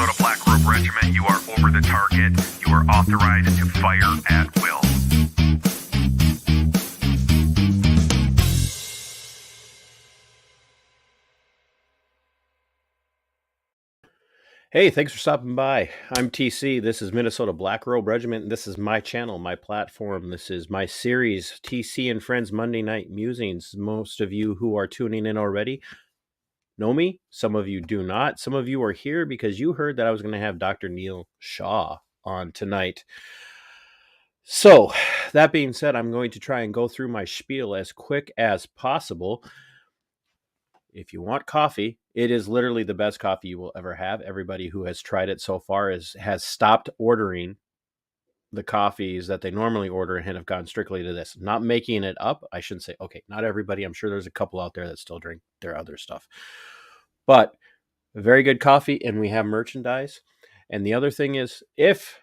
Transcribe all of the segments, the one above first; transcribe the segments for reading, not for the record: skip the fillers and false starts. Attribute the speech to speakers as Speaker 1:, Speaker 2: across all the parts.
Speaker 1: Minnesota Black Robe Regiment, you are over the target. You are authorized to fire at will.
Speaker 2: Hey, thanks for stopping by. I'm TC. This is Minnesota Black Robe Regiment, and this is my channel, my platform. This is my series, TC and Friends Monday Night Musings. Most of you who are tuning in already know me. Some of you do not. Some of you are here because you heard that I was going to have Dr. Neil Shah on tonight. So, that being said, I'm going to try and go through my spiel as quick as possible. If you want coffee, it is literally the best coffee you will ever have. Everybody who has tried it so far has stopped ordering the coffees that they normally order and have gone strictly to this. Not making it up. I shouldn't say, okay, not everybody. I'm sure there's a couple out there that still drink their other stuff. But very good coffee, and we have merchandise. And the other thing is, if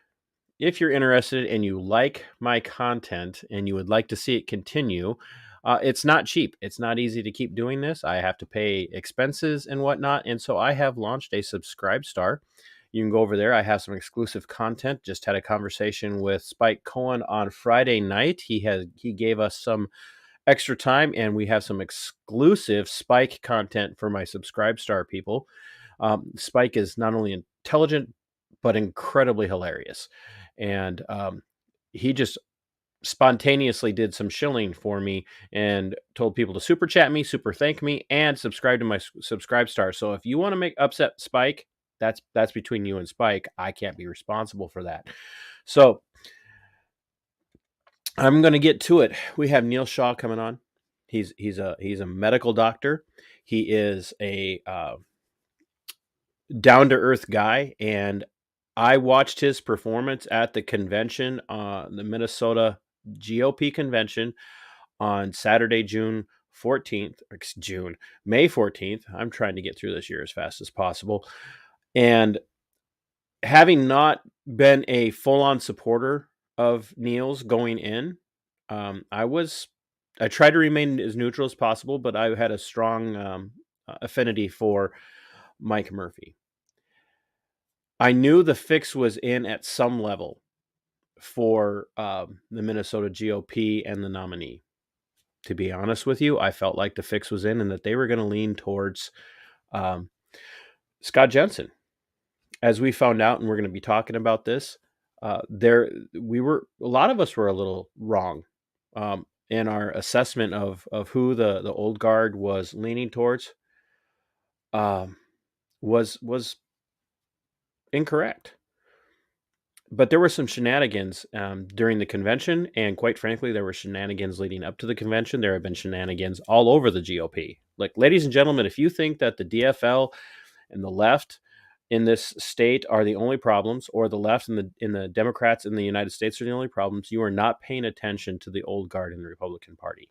Speaker 2: you're interested and you like my content and you would like to see it continue, it's not cheap. It's not easy to keep doing this. I have to pay expenses and whatnot. And so I have launched a Subscribe Star. You can go over there. I have some exclusive content. Just had a conversation with Spike Cohen on Friday night. He gave us some extra time, and we have some exclusive Spike content for my Subscribe Star people. Spike is not only intelligent, but incredibly hilarious. And he just spontaneously did some shilling for me and told people to super chat me, super thank me, and subscribe to my Subscribe Star. So if you want to make upset Spike, that's between you and Spike. I can't be responsible for that. So I'm going to get to it. We have Neil Shah coming on. He's a medical doctor. He is a down to earth guy, and I watched his performance at the convention, the Minnesota GOP convention on Saturday, May 14th. I'm trying to get through this year as fast as possible. And having not been a full-on supporter of Neil's going in, I tried to remain as neutral as possible, but I had a strong affinity for Mike Murphy. I knew the fix was in at some level for the Minnesota GOP and the nominee. To be honest with you, I felt like the fix was in and that they were going to lean towards Scott Jensen. As we found out, and we're going to be talking about this, a lot of us were a little wrong in our assessment of who the old guard was leaning towards. Was incorrect. But there were some shenanigans during the convention, and quite frankly, there were shenanigans leading up to the convention. There have been shenanigans all over the GOP. Like, ladies and gentlemen, if you think that the DFL and the left in this state are the only problems, or the left and the Democrats in the United States are the only problems, you are not paying attention to the old guard in the Republican Party.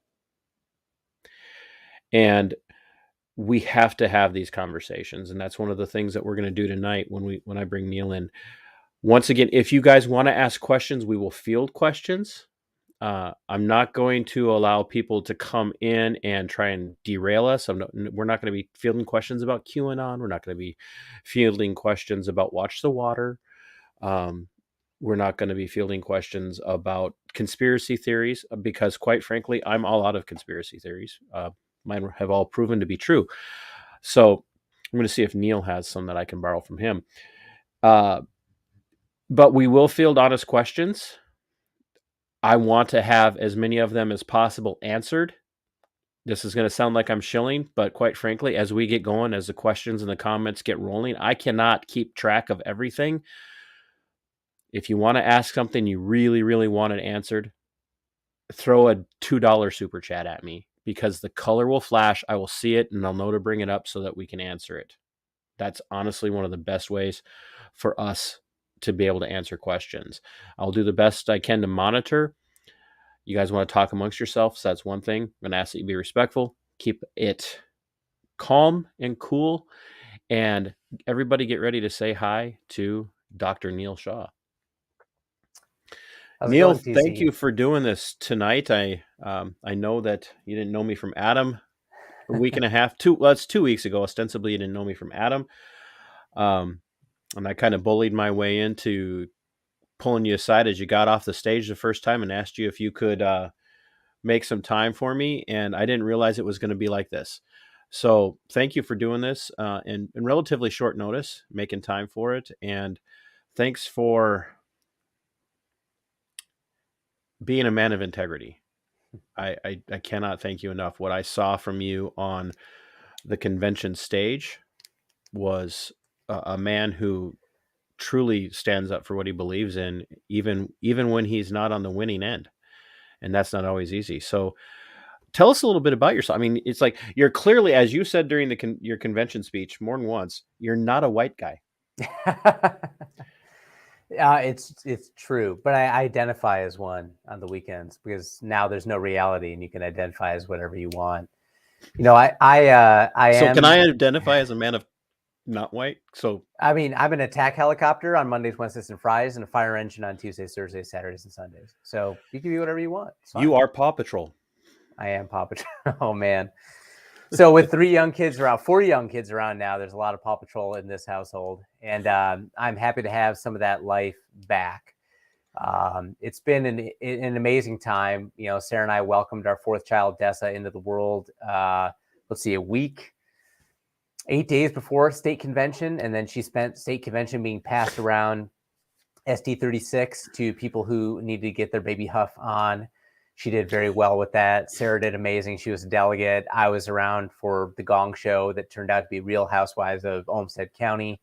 Speaker 2: And we have to have these conversations, and that's one of the things that we're going to do tonight when I bring Neil in. Once again, if you guys want to ask questions, we will field questions. I'm not going to allow people to come in and try and derail us. We're not going to be fielding questions about QAnon. We're not going to be fielding questions about Watch the Water. We're not going to be fielding questions about conspiracy theories because, quite frankly, I'm all out of conspiracy theories. Mine have all proven to be true. So I'm going to see if Neil has some that I can borrow from him. But we will field honest questions. I want to have as many of them as possible answered. This is going to sound like I'm shilling, but quite frankly, as we get going, as the questions and the comments get rolling, I cannot keep track of everything. If you want to ask something you really, really want it answered, throw a $2 super chat at me because the color will flash. I will see it and I'll know to bring it up so that we can answer it. That's honestly one of the best ways for us to be able to answer questions. I'll do the best I can to monitor. You guys want to talk amongst yourselves, that's one thing. I'm going to ask that you be respectful, keep it calm and cool, and everybody get ready to say hi to Dr. Neil Shah. Neil, thank you for doing this tonight. I know that you didn't know me from Adam a week and a half, it's 2 weeks ago. Ostensibly, you didn't know me from Adam. and I kind of bullied my way into pulling you aside as you got off the stage the first time and asked you if you could make some time for me. And I didn't realize it was going to be like this. So thank you for doing this in relatively short notice, making time for it. And thanks for being a man of integrity. I cannot thank you enough. What I saw from you on the convention stage was a man who truly stands up for what he believes in, even when he's not on the winning end, and that's not always easy. So, tell us a little bit about yourself. I mean, it's like you're clearly, as you said during your convention speech more than once, you're not a white guy.
Speaker 3: It's true, but I identify as one on the weekends because now there's no reality, and you can identify as whatever you want. I
Speaker 2: So
Speaker 3: am.
Speaker 2: can I identify as a man of not white? So
Speaker 3: I mean, I'm an attack helicopter on Mondays, Wednesdays, and Fridays, and a fire engine on Tuesdays, Thursdays, Saturdays, and Sundays. So you can be whatever you want.
Speaker 2: you are Paw Patrol.
Speaker 3: I am Paw Patrol. Oh man. So with 4 young kids around now, there's a lot of Paw Patrol in this household, and I'm happy to have some of that life back. It's been an amazing time. Sarah and I welcomed our 4th child, Dessa, into the world. A week, 8 days before state convention, and then she spent state convention being passed around SD36 to people who needed to get their baby Huff on. She did very well with that. Sarah did amazing. She was a delegate. I was around for the gong show that turned out to be Real Housewives of Olmsted County.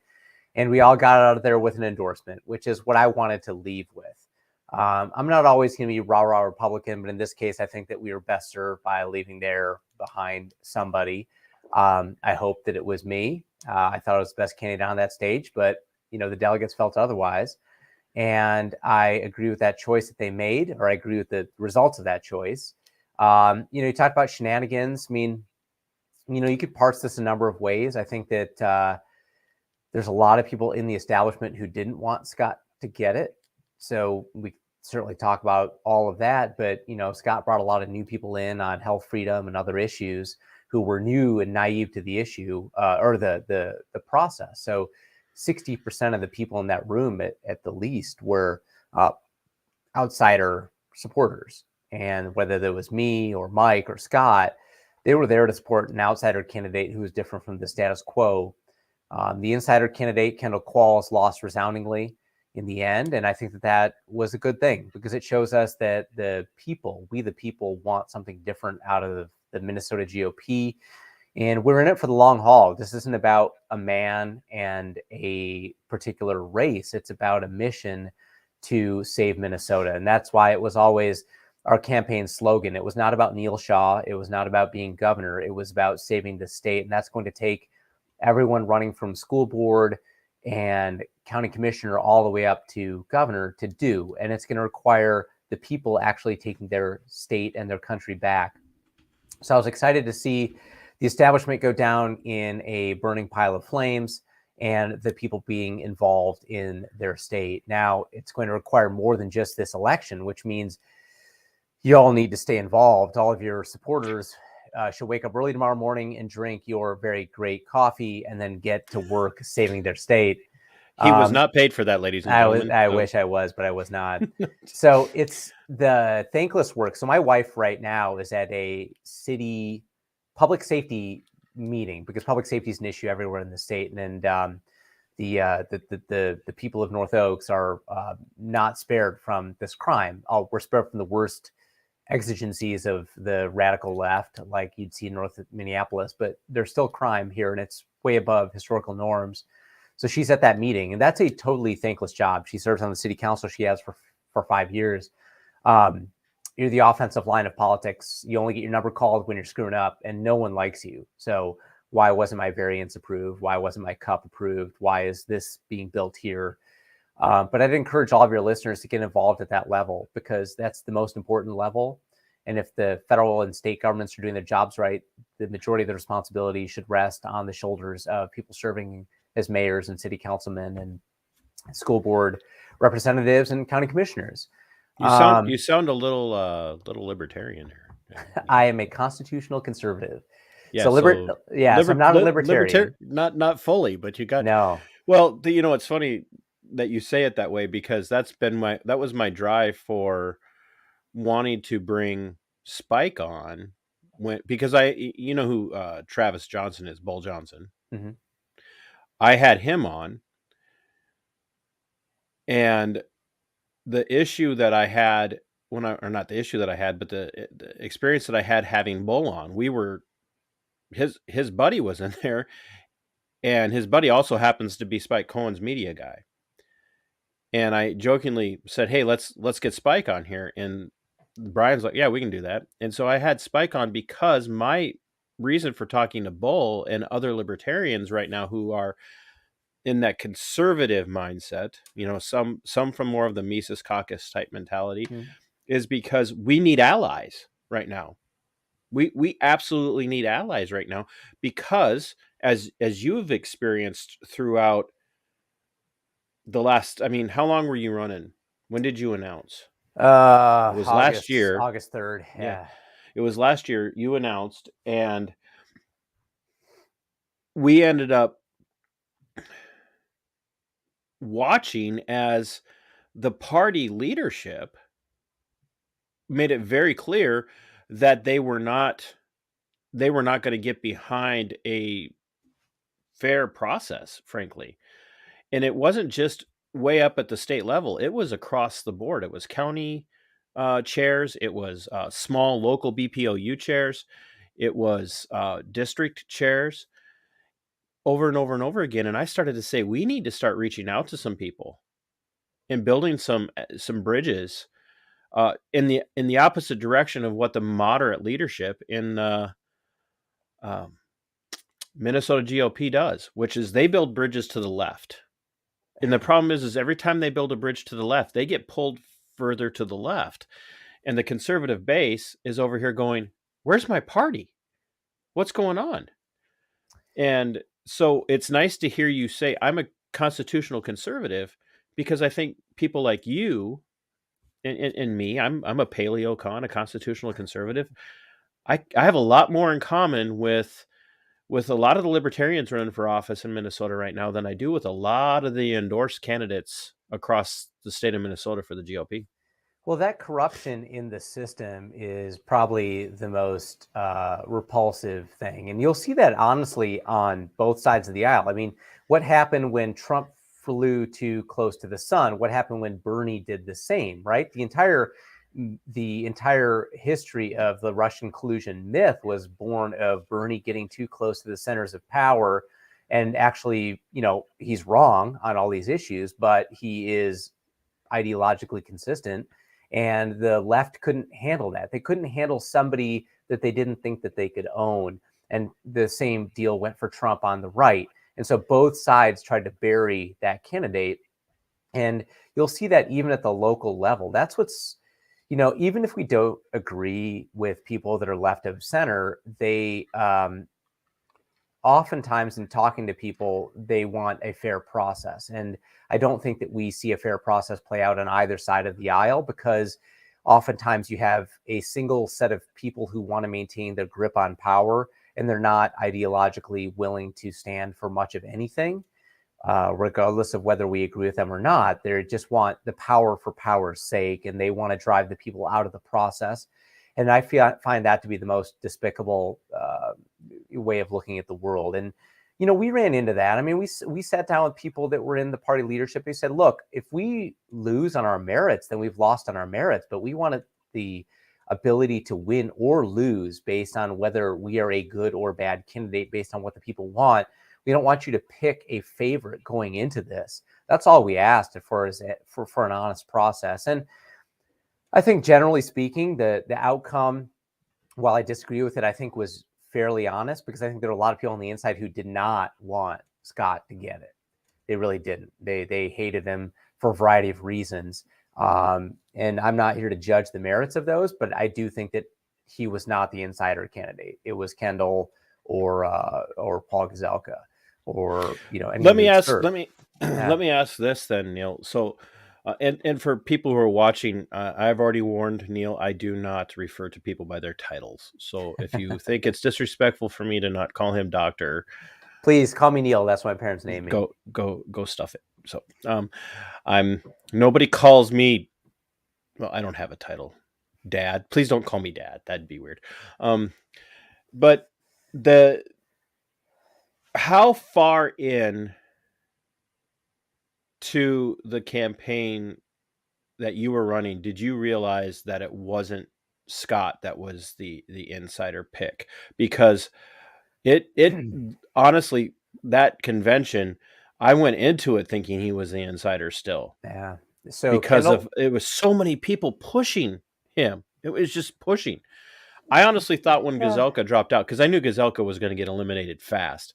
Speaker 3: And we all got out of there with an endorsement, which is what I wanted to leave with. I'm not always going to be rah-rah Republican, but in this case, I think that we were best served by leaving there behind somebody. I hope that it was me. I thought I was the best candidate on that stage, but the delegates felt otherwise. And I agree with that choice that they made, or I agree with the results of that choice. You talk about shenanigans. I mean, you could parse this a number of ways. I think that there's a lot of people in the establishment who didn't want Scott to get it. So we certainly talk about all of that. But, Scott brought a lot of new people in on health freedom and other issues who were new and naive to the issue or the process. So 60% of the people in that room at the least were outsider supporters. And whether that was me or Mike or Scott, they were there to support an outsider candidate who was different from the status quo. The insider candidate, Kendall Qualls, lost resoundingly in the end. And I think that was a good thing because it shows us that we the people want something different out of the Minnesota GOP. And we're in it for the long haul. This isn't about a man and a particular race. It's about a mission to save Minnesota. And that's why it was always our campaign slogan. It was not about Neil Shah. It was not about being governor. It was about saving the state. And that's going to take everyone running from school board and county commissioner all the way up to governor to do. And it's going to require the people actually taking their state and their country back. So I was excited to see the establishment go down in a burning pile of flames and the people being involved in their state. Now, it's going to require more than just this election, which means you all need to stay involved. All of your supporters should wake up early tomorrow morning and drink your very great coffee and then get to work saving their state.
Speaker 2: He was not paid for that, ladies and gentlemen.
Speaker 3: I wish I was, but I was not. So it's the thankless work. So my wife right now is at a city public safety meeting because public safety is an issue everywhere in the state. And the people of North Oaks are not spared from this crime. We're spared from the worst exigencies of the radical left, like you'd see in North Minneapolis, but there's still crime here and it's way above historical norms. So she's at that meeting, and that's a totally thankless job. She serves on the city council. She has for 5 years. You're the offensive line of politics. You only get your number called when you're screwing up, and no one likes you. So why wasn't my variance approved? Why wasn't my cup approved? Why is this being built here? But I'd encourage all of your listeners to get involved at that level because that's the most important level. And if the federal and state governments are doing their jobs right, the majority of the responsibility should rest on the shoulders of people serving as mayors and city councilmen and school board representatives and county commissioners.
Speaker 2: You sound a little libertarian here.
Speaker 3: I am a constitutional conservative.
Speaker 2: Yeah,
Speaker 3: so I'm not a libertarian.
Speaker 2: Not fully, but you got
Speaker 3: no.
Speaker 2: Well, it's funny that you say it that way, because that was my drive for wanting to bring Spike on, because you know who Travis Johnson is, Bull Johnson.
Speaker 3: Mm-hmm.
Speaker 2: I had him on, and the issue that I had or not the issue that I had, but the experience that I had having Bull on, his buddy was in there, and his buddy also happens to be Spike Cohen's media guy. And I jokingly said, "Hey, let's get Spike on here." And Brian's like, "Yeah, we can do that." And so I had Spike on because my reason for talking to Bull and other libertarians right now who are in that conservative mindset, some from more of the Mises Caucus type mentality, is because we need allies right now. We absolutely need allies right now, because as you've experienced throughout the last, how long were you running? When did you announce? It was last year.
Speaker 3: August 3rd. Yeah.
Speaker 2: It was last year you announced, and we ended up watching as the party leadership made it very clear that they were not going to get behind a fair process, frankly. And it wasn't just way up at the state level. It was across the board. It was county chairs. It was small local BPOU chairs. It was district chairs, over and over and over again. And I started to say, we need to start reaching out to some people and building some bridges in the opposite direction of what the moderate leadership in Minnesota GOP does, which is they build bridges to the left. And the problem is every time they build a bridge to the left, they get pulled further to the left. And the conservative base is over here going, "Where's my party? What's going on?" And so it's nice to hear you say, I'm a constitutional conservative, because I think people like you and me, I'm a paleo con, a constitutional conservative. I have a lot more in common with a lot of the libertarians running for office in Minnesota right now than I do with a lot of the endorsed candidates across the state of Minnesota for the GOP.
Speaker 3: Well, that corruption in the system is probably the most repulsive thing. And you'll see that honestly on both sides of the aisle. I mean, what happened when Trump flew too close to the sun? What happened when Bernie did the same, right? The entire history of the Russian collusion myth was born of Bernie getting too close to the centers of power. And actually, he's wrong on all these issues, but he is ideologically consistent. And the left couldn't handle that. They couldn't handle somebody that they didn't think that they could own. And the same deal went for Trump on the right. And so both sides tried to bury that candidate. And you'll see that even at the local level. That's what's, even if we don't agree with people that are left of center, they oftentimes in talking to people, they want a fair process. And I don't think that we see a fair process play out on either side of the aisle, because oftentimes you have a single set of people who want to maintain their grip on power, and they're not ideologically willing to stand for much of anything, regardless of whether we agree with them or not. They just want the power for power's sake, and they want to drive the people out of the process. And I find that to be the most despicable way of looking at the world. And, we ran into that. I mean, we sat down with people that were in the party leadership. They said, look, if we lose on our merits, then we've lost on our merits. But we wanted the ability to win or lose based on whether we are a good or bad candidate, based on what the people want. We don't want you to pick a favorite going into this. That's all we asked for an honest process. And I think generally speaking, the outcome, while I disagree with it, I think was fairly honest, because I think there are a lot of people on the inside who did not want Scott to get it. They really didn't. They hated him for a variety of reasons. And I'm not here to judge the merits of those, but I do think that he was not the insider candidate. It was Kendall or Paul Gazelka or,
Speaker 2: let me ask this then, Neil. So, and for people who are watching, I've already warned Neil, I do not refer to people by their titles. So if you think it's disrespectful for me to not call him doctor,
Speaker 3: Please call me Neil. That's what my parents named me.
Speaker 2: Go stuff it. So, nobody calls me. Well, I don't have a title, Dad. Please don't call me Dad. That'd be weird. But how far in to the campaign that you were running did you realize that it wasn't Scott that was the insider pick? Because it honestly, that convention, I went into it thinking he was the insider still.
Speaker 3: Yeah. So
Speaker 2: because
Speaker 3: Kendall,
Speaker 2: it was so many people pushing him. It was just pushing. I honestly thought when Gazelka dropped out, because I knew Gazelka was going to get eliminated fast.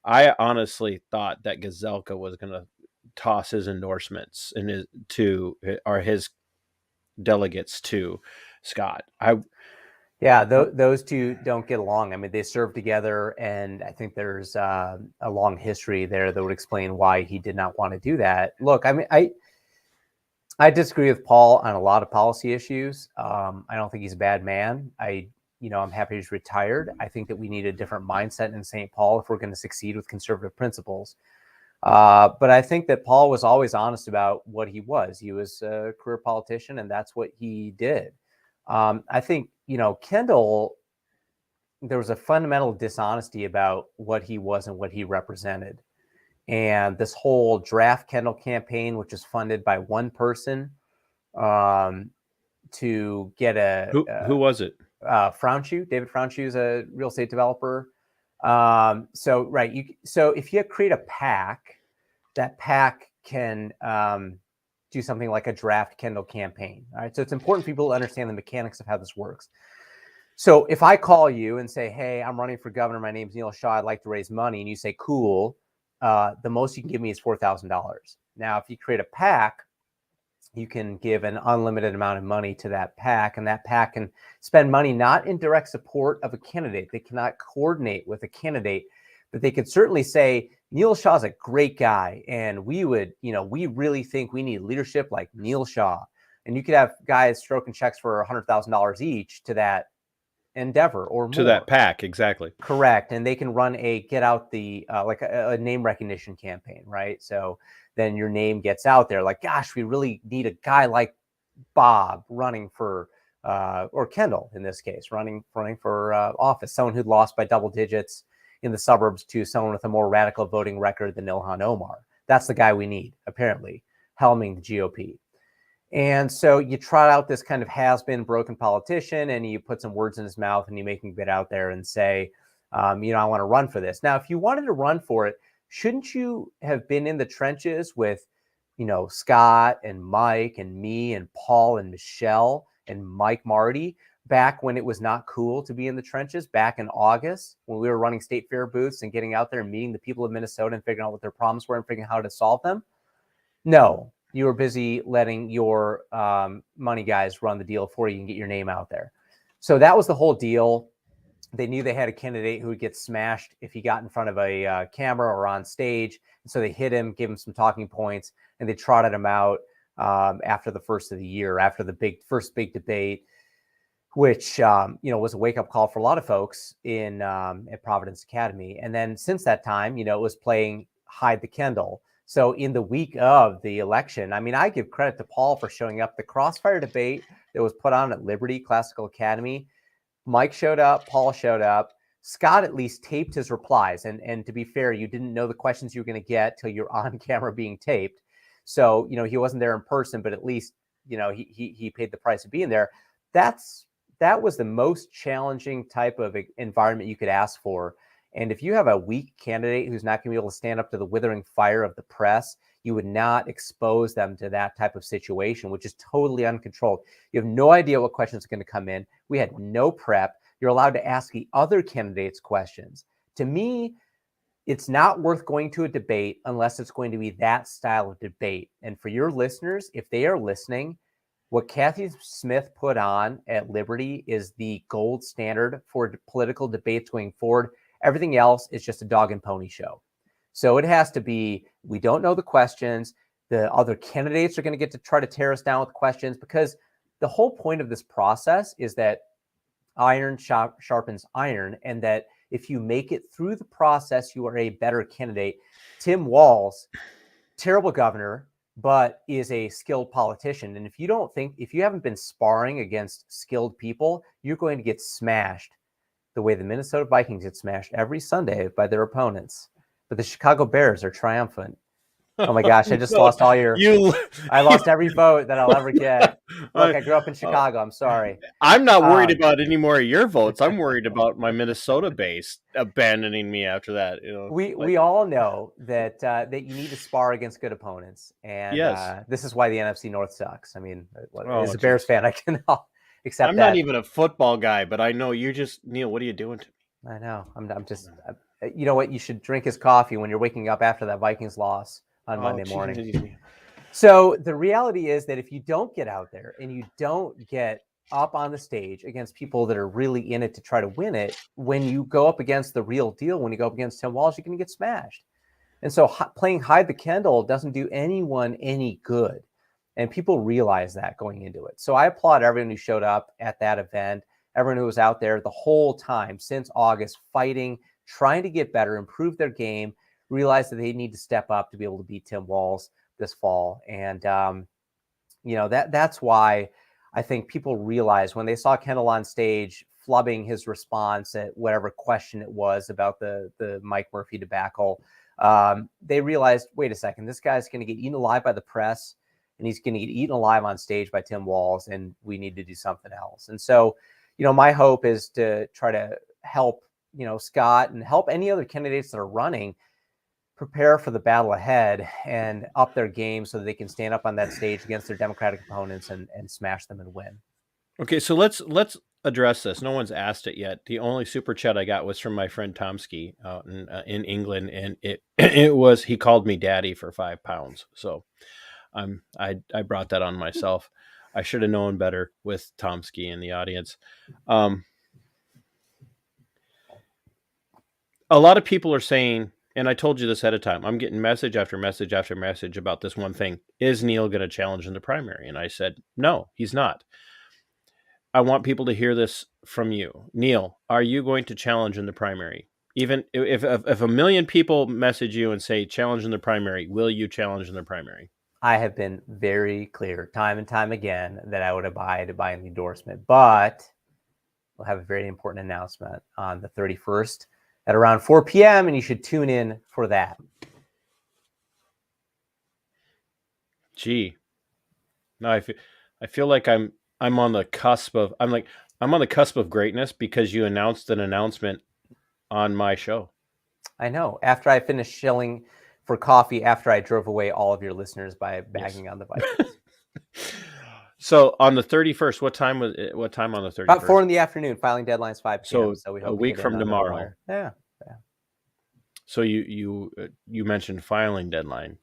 Speaker 2: I honestly thought that Gazelka was going to toss his endorsements and his delegates to Scott.
Speaker 3: those two don't get along. I mean, they served together, and I think there's a long history there that would explain why he did not want to do that. Look, I mean, I disagree with Paul on a lot of policy issues. I don't think he's a bad man. I'm happy he's retired. I think that we need a different mindset in St. Paul if we're going to succeed with conservative principles. But I think that Paul was always honest about what he was. He was a career politician, and that's what he did. I think, Kendall, there was a fundamental dishonesty about what he was and what he represented. And this whole Draft Kendall campaign, which is funded by one person, to get
Speaker 2: who was it?
Speaker 3: Fraunchu. David Fraunchu is a real estate developer. So if you create a PAC, that PAC can do something like a Draft Kendall campaign. All right. So it's important for people to understand the mechanics of how this works. So if I call you and say, hey, I'm running for governor, my name's Neil Shah, I'd like to raise money, and you say, cool, the most you can give me is $4,000. Now, if you create a PAC, you can give an unlimited amount of money to that PAC, and that PAC can spend money not in direct support of a candidate. They cannot coordinate with a candidate, but they could certainly say, Neil Shah's a great guy, and we really think we need leadership like Neil Shah. And you could have guys stroking checks for $100,000 each to that endeavor or more.
Speaker 2: To that PAC, exactly.
Speaker 3: Correct. And they can run get out the like a name recognition campaign, right? So then your name gets out there like, gosh, we really need a guy like Bob running for or Kendall in this case, running for office, someone who'd lost by double digits in the suburbs to someone with a more radical voting record than Ilhan Omar. That's the guy we need, apparently, helming the GOP. And so you trot out this kind of has-been broken politician, and you put some words in his mouth, and you make him get out there and say, I want to run for this. Now, if you wanted to run for it, shouldn't you have been in the trenches with, Scott and Mike and me and Paul and Michelle and Mike Marty back when it was not cool to be in the trenches, back in August when we were running state fair booths and getting out there and meeting the people of Minnesota and figuring out what their problems were and figuring out how to solve them? No. You were busy letting your money guys run the deal for you and get your name out there. So that was the whole deal. They knew they had a candidate who would get smashed if he got in front of a camera or on stage. And so they hit him, gave him some talking points, and they trotted him out after the first of the year, after the first big debate, which was a wake-up call for a lot of folks at Providence Academy. And then since that time, it was playing hide the Kendall. So in the week of the election, I mean, I give credit to Paul for showing up. The Crossfire debate that was put on at Liberty Classical Academy, Mike showed up, Paul showed up. Scott at least taped his replies. And to be fair, you didn't know the questions you were going to get till you're on camera being taped. So, he wasn't there in person, but at least, he paid the price of being there. That was the most challenging type of environment you could ask for. And if you have a weak candidate who's not going to be able to stand up to the withering fire of the press, you would not expose them to that type of situation, which is totally uncontrolled. You have no idea what questions are going to come in. We had no prep. You're allowed to ask the other candidates questions. To me, it's not worth going to a debate unless it's going to be that style of debate. And for your listeners, if they are listening, what Kathy Smith put on at Liberty is the gold standard for political debates going forward. Everything else is just a dog and pony show. So it has to be, we don't know the questions. The other candidates are going to get to try to tear us down with questions, because the whole point of this process is that iron sharpens iron, and that If you make it through the process, you are a better candidate. Tim Walz, terrible governor, but is a skilled politician. And if you haven't been sparring against skilled people, you're going to get smashed the way the Minnesota Vikings get smashed every Sunday by their opponents. But the Chicago Bears are triumphant. Oh my gosh, I just lost all your... I lost every vote that I'll ever get. Look, I grew up in Chicago. I'm sorry.
Speaker 2: I'm not worried about any more of your votes. I'm worried about my Minnesota base abandoning me after that.
Speaker 3: We all know that you need to spar against good opponents, and
Speaker 2: yes.
Speaker 3: This is why the NFC North sucks. I mean, as a Bears fan, I can accept
Speaker 2: I'm
Speaker 3: that.
Speaker 2: not even a football guy, but I know you just, Neil, what are you doing to me?
Speaker 3: I know. I'm just... you know what? You should drink his coffee when you're waking up after that Vikings loss on Monday morning. So the reality is that if you don't get out there and you don't get up on the stage against people that are really in it to try to win it, when you go up against the real deal, when you go up against Tim Walz, you're going to get smashed. And so playing hide the candle doesn't do anyone any good. And people realize that going into it. So I applaud everyone who showed up at that event, everyone who was out there the whole time since August, fighting, trying to get better, improve their game, realize that they need to step up to be able to beat Tim Walz this fall. And, that's why I think people realized when they saw Kendall on stage flubbing his response at whatever question it was about the Mike Murphy debacle, they realized, wait a second, this guy's going to get eaten alive by the press, and he's going to get eaten alive on stage by Tim Walz, and we need to do something else. And so, my hope is to try to help, Scott and help any other candidates that are running prepare for the battle ahead and up their game so that they can stand up on that stage against their Democratic opponents and smash them and win.
Speaker 2: Okay, so let's address this. No one's asked it yet. The only super chat I got was from my friend Tomsky out in England, and it was, he called me daddy for £5. So I brought that on myself. I should have known better with Tomsky in the audience. A lot of people are saying, and I told you this ahead of time, I'm getting message after message after message about this one thing. Is Neil going to challenge in the primary? And I said, no, he's not. I want people to hear this from you. Neil, are you going to challenge in the primary? Even if a million people message you and say challenge in the primary, will you challenge in the primary?
Speaker 3: I have been very clear time and time again that I would abide by the endorsement, but we'll have a very important announcement on the 31st at around 4 p.m. and you should tune in for that.
Speaker 2: Gee, no, I feel like I'm on the cusp of greatness because you announced an announcement on my show.
Speaker 3: I know. After I finished shilling for coffee, after I drove away all of your listeners by bagging on the Vikings.
Speaker 2: So on the 31st, what time on the 31st?
Speaker 3: About 4 in the afternoon. Filing deadline's 5 p.m.
Speaker 2: So
Speaker 3: we hope
Speaker 2: a week from tomorrow.
Speaker 3: Yeah.
Speaker 2: So you mentioned filing deadline.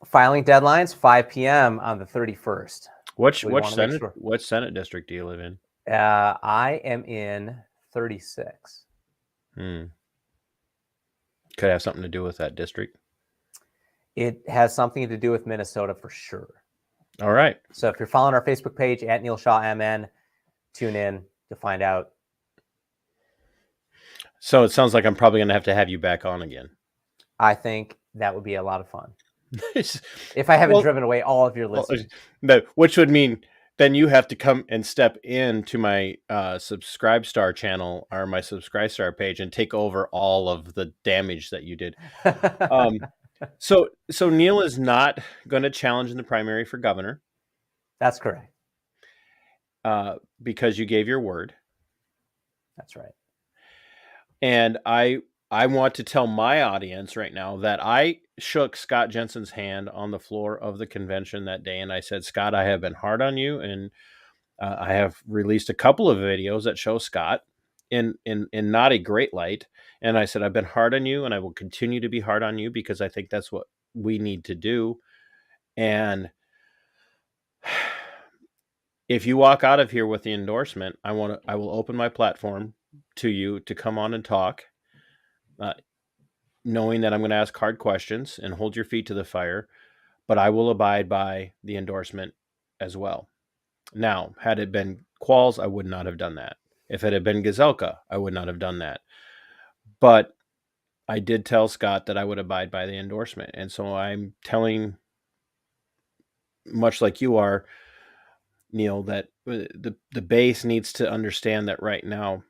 Speaker 3: Filing deadline's 5 p.m. on the 31st.
Speaker 2: What Senate district do you live in?
Speaker 3: I am in 36.
Speaker 2: Could have something to do with that district.
Speaker 3: It has something to do with Minnesota for sure.
Speaker 2: All right.
Speaker 3: So if you're following our Facebook page at Neil Shah MN, tune in to find out. So it sounds like I'm probably going to have you back on again. I think that would be a lot of fun. If I haven't driven away all of your listeners. Which would mean then you have to come and step into my Subscribe Star channel or my Subscribe Star page and take over all of the damage that you did. So Neil is not going to challenge in the primary for governor. That's correct. Because you gave your word. That's right. And I want to tell my audience right now that I shook Scott Jensen's hand on the floor of the convention that day. And I said, Scott, I have been hard on you. And I have released a couple of videos that show Scott in not a great light. And I said, I've been hard on you and I will continue to be hard on you because I think that's what we need to do. And if you walk out of here with the endorsement, I will open my platform to you to come on and talk, knowing that I'm going to ask hard questions and hold your feet to the fire, but I will abide by the endorsement as well. Now, had it been Qualls, I would not have done that. If it had been Gazelka, I would not have done that.
Speaker 2: But I did tell Scott that I would abide by the endorsement. And so I'm telling, much like you are, Neil, that the base needs to understand that right now,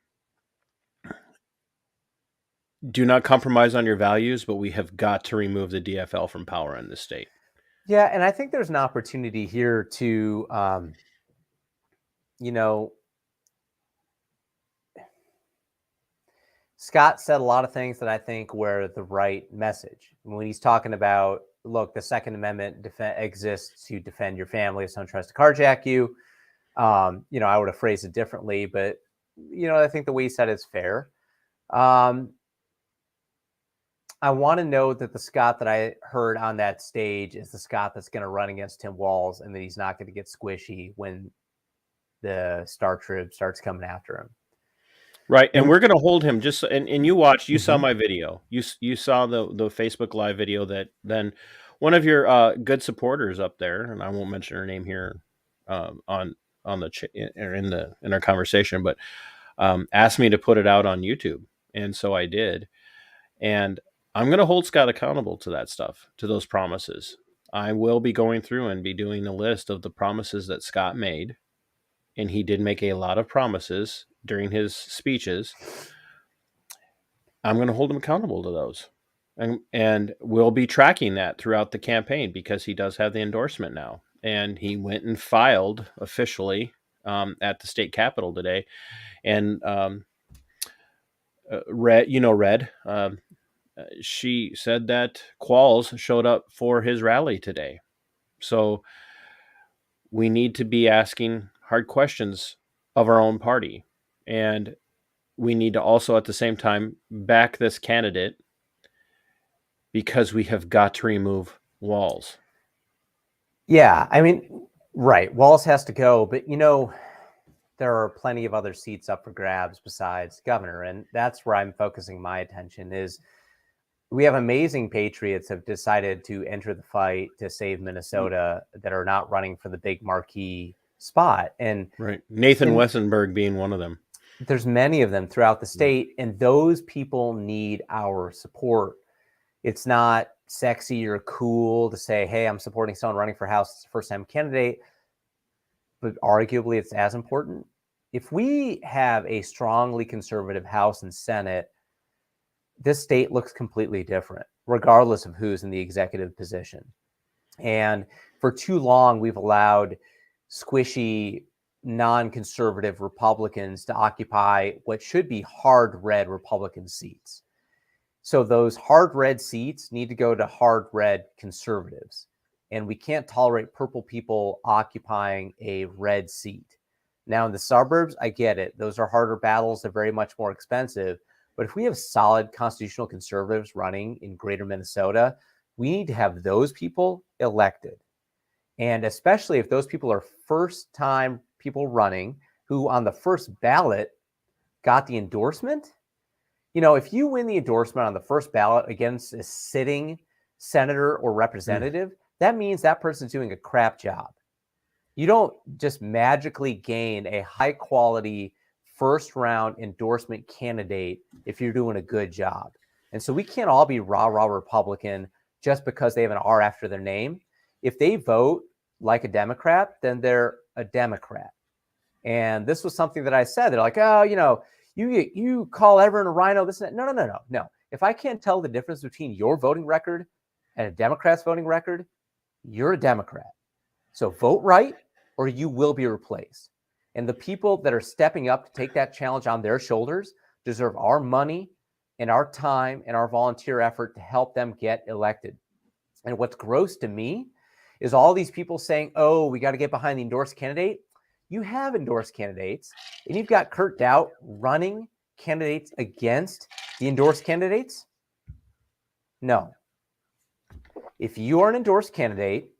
Speaker 2: do not compromise on your values, but we have got to remove the DFL from power in this state.
Speaker 3: Yeah, and I think there's an opportunity here to, Scott said a lot of things that I think were the right message. When he's talking about, look, the Second Amendment exists to defend your family if someone tries to carjack you. I would have phrased it differently, but, I think the way he said it's fair. I want to know that the Scott that I heard on that stage is the Scott that's going to run against Tim Walz, and that he's not going to get squishy when the Star Trib starts coming after him.
Speaker 2: Right. And we're going to hold him just, and you watched, you saw
Speaker 3: Mhm.
Speaker 2: my video. You saw the Facebook Live video that then one of your good supporters up there, and I won't mention her name here on the or in our conversation, but asked me to put it out on YouTube. And so I did. And I'm going to hold Scott accountable to that stuff, to those promises. I will be going through and be doing a list of the promises that Scott made. And he did make a lot of promises during his speeches. I'm going to hold him accountable to those. And we'll be tracking that throughout the campaign because he does have the endorsement now. And he went and filed officially at the state capitol today. And Red, she said that Qualls showed up for his rally today. So we need to be asking hard questions of our own party. And we need to also at the same time back this candidate because we have got to remove Walz.
Speaker 3: Yeah, I mean, right. Walz has to go, but there are plenty of other seats up for grabs besides governor. And that's where I'm focusing my attention is we have amazing patriots have decided to enter the fight to save Minnesota that are not running for the big marquee spot. And
Speaker 2: right. Nathan Wessenberg being one of them.
Speaker 3: There's many of them throughout the state, and those people need our support. It's not sexy or cool to say, hey, I'm supporting someone running for House as a first-time candidate, but arguably it's as important. If we have a strongly conservative House and Senate, this state looks completely different, regardless of who's in the executive position. And for too long, we've allowed squishy, non-conservative Republicans to occupy what should be hard red Republican seats. So those hard red seats need to go to hard red conservatives. And we can't tolerate purple people occupying a red seat. Now in the suburbs, I get it. Those are harder battles. They're very much more expensive. But if we have solid constitutional conservatives running in greater Minnesota, we need to have those people elected. And especially if those people are first-time people running who on the first ballot got the endorsement. If you win the endorsement on the first ballot against a sitting senator or representative, that means that person's doing a crap job. You don't just magically gain a high-quality first-round endorsement candidate if you're doing a good job. And so we can't all be rah-rah Republican just because they have an R after their name. If they vote like a Democrat, then they're a Democrat. And this was something that I said. They're like, oh, you call everyone a rhino, this and that. No. If I can't tell the difference between your voting record and a Democrat's voting record, you're a Democrat. So vote right or you will be replaced. And the people that are stepping up to take that challenge on their shoulders deserve our money and our time and our volunteer effort to help them get elected. And what's gross to me is all these people saying, oh, we got to get behind the endorsed candidate. You have endorsed candidates, and you've got Kurt Doubt running candidates against the endorsed candidates? No. If you are an endorsed candidate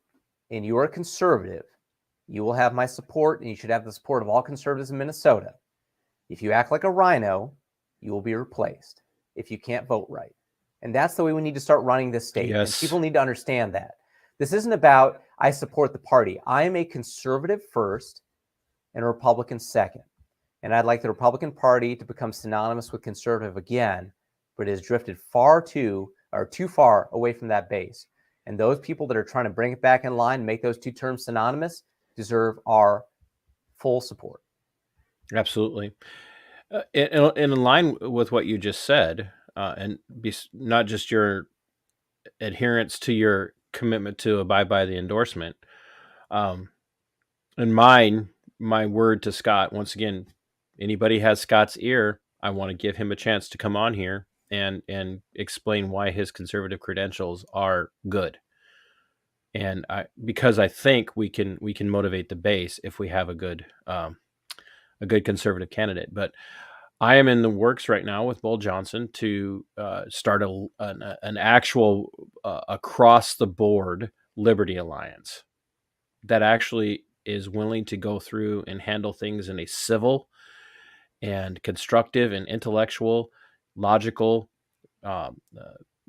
Speaker 3: and you are a conservative, you will have my support, and you should have the support of all conservatives in Minnesota. If you act like a rhino, you will be replaced if you can't vote right. And that's the way we need to start running this state.
Speaker 2: Yes.
Speaker 3: And people need to understand that. This isn't about, I support the party. I am a conservative first and a Republican second. And I'd like the Republican Party to become synonymous with conservative again, but it has drifted too far away from that base. And those people that are trying to bring it back in line, make those two terms synonymous, deserve our full support.
Speaker 2: Absolutely. In line with what you just said, and not just your adherence to your commitment to abide by the endorsement, and my word to Scott, once again, anybody has Scott's ear, I want to give him a chance to come on here and explain why his conservative credentials are good. And because I think we can motivate the base if we have a good conservative candidate. But I am in the works right now with Bull Johnson to start an actual across the board Liberty Alliance that actually is willing to go through and handle things in a civil and constructive and intellectual, logical,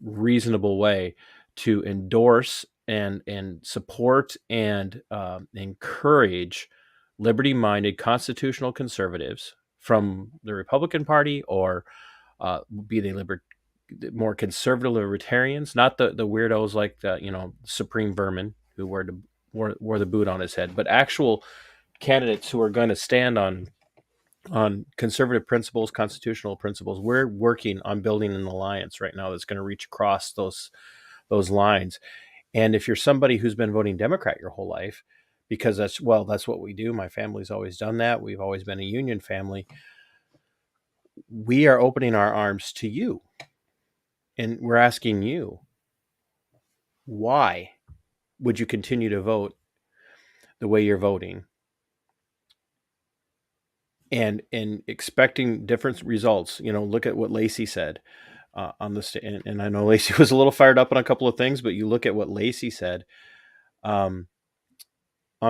Speaker 2: reasonable way to endorse and support and encourage liberty-minded constitutional conservatives from the Republican Party, or be they more conservative libertarians, not the weirdos like the Supreme Vermin who wore the boot on his head, but actual candidates who are going to stand on conservative principles, constitutional principles. We're working on building an alliance right now that's going to reach across those lines. And if you're somebody who's been voting Democrat your whole life, because that's what we do. My family's always done that. We've always been a union family. We are opening our arms to you. And we're asking you, why would you continue to vote the way you're voting? And expecting different results. Look at what Lacey said on the stage. And I know Lacey was a little fired up on a couple of things, but you look at what Lacey said on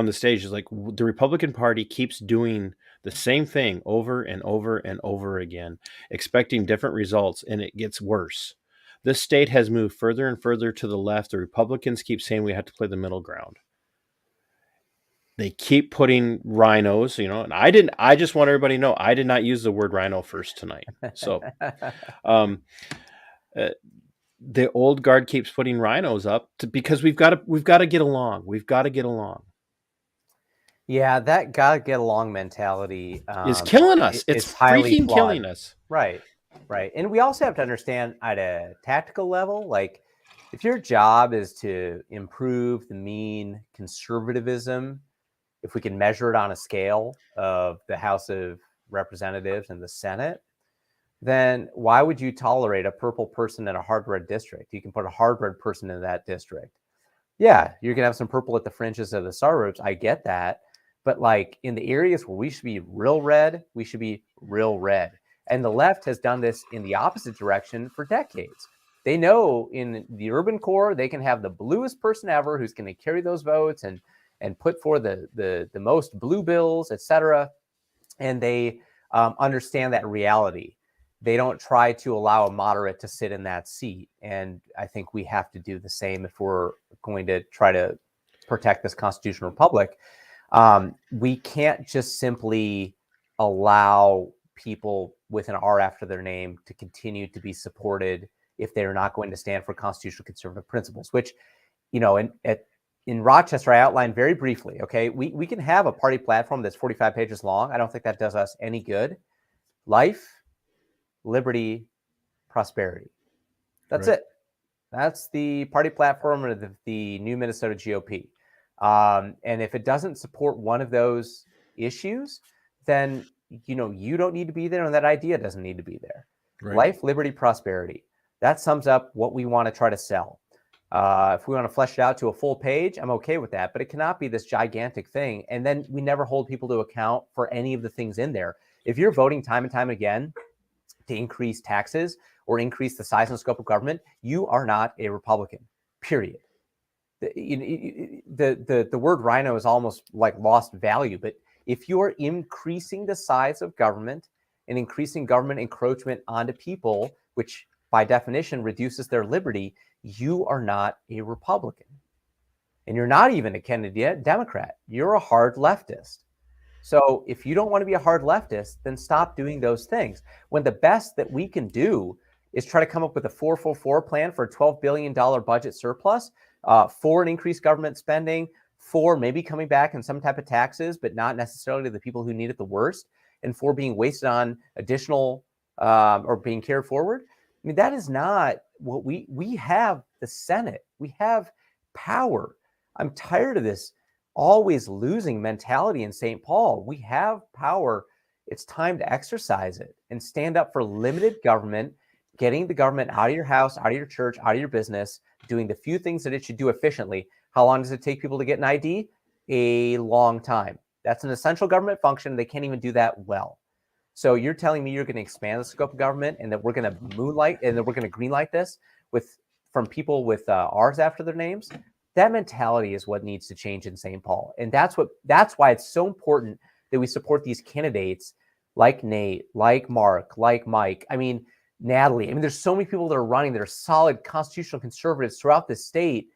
Speaker 2: the stage. Is like the Republican Party keeps doing the same thing over and over and over again, expecting different results, and it gets worse. This state has moved further and further to the left. The Republicans keep saying we have to play the middle ground. They keep putting rhinos, and I just want everybody to know, I did not use the word rhino first tonight. So the old guard keeps putting rhinos up because we've got to get along. We've got to get along.
Speaker 3: Yeah, that gotta get along mentality
Speaker 2: is killing us. It's
Speaker 3: highly
Speaker 2: freaking
Speaker 3: flawed.
Speaker 2: Killing us.
Speaker 3: Right. And we also have to understand at a tactical level, like if your job is to improve the mean conservatism, if we can measure it on a scale of the House of Representatives and the Senate, then why would you tolerate a purple person in a hard red district? You can put a hard red person in that district. Yeah, you're gonna have some purple at the fringes of the suburbs. I get that. But like in the areas where we should be real red, we should be real red. And the left has done this in the opposite direction for decades. They know in the urban core, they can have the bluest person ever who's going to carry those votes and put forth the most blue bills, et cetera. And they understand that reality. They don't try to allow a moderate to sit in that seat. And I think we have to do the same if we're going to try to protect this constitutional republic. We can't just simply allow people with an R after their name to continue to be supported if they're not going to stand for constitutional conservative principles, which, in Rochester, I outlined very briefly. Okay, we can have a party platform that's 45 pages long. I don't think that does us any good. Life, liberty, prosperity. That's right. It. That's the party platform of the new Minnesota GOP. And if it doesn't support one of those issues, then you don't need to be there, and that idea doesn't need to be there. Right. Life, liberty, prosperity. That sums up what we want to try to sell. If we want to flesh it out to a full page, I'm okay with that, but it cannot be this gigantic thing. And then we never hold people to account for any of the things in there. If you're voting time and time again to increase taxes or increase the size and scope of government, you are not a Republican, period. The word rhino is almost like lost value, but if you're increasing the size of government and increasing government encroachment onto people, which by definition reduces their liberty, you are not a Republican. And you're not even a Kennedy Democrat. You're a hard leftist. So if you don't want to be a hard leftist, then stop doing those things. When the best that we can do is try to come up with a 444 plan for a $12 billion budget surplus, for an increased government spending, for maybe coming back in some type of taxes, but not necessarily to the people who need it the worst, and for being wasted on additional or being carried forward. I mean, that is not what we have. The Senate, we have power. I'm tired of this always losing mentality in St. Paul. We have power. It's time to exercise it and stand up for limited government, getting the government out of your house, out of your church, out of your business, doing the few things that it should do efficiently. How long does it take people to get an ID? A long time. That's an essential government function. They can't even do that well. So you're telling me you're going to expand the scope of government and that we're going to moonlight and that we're going to greenlight this from people with R's after their names? That mentality is what needs to change in St. Paul. And that's why it's so important that we support these candidates like Nate, like Mark, like Mike. I mean, Natalie. I mean, there's so many people that are running that are solid constitutional conservatives throughout the state.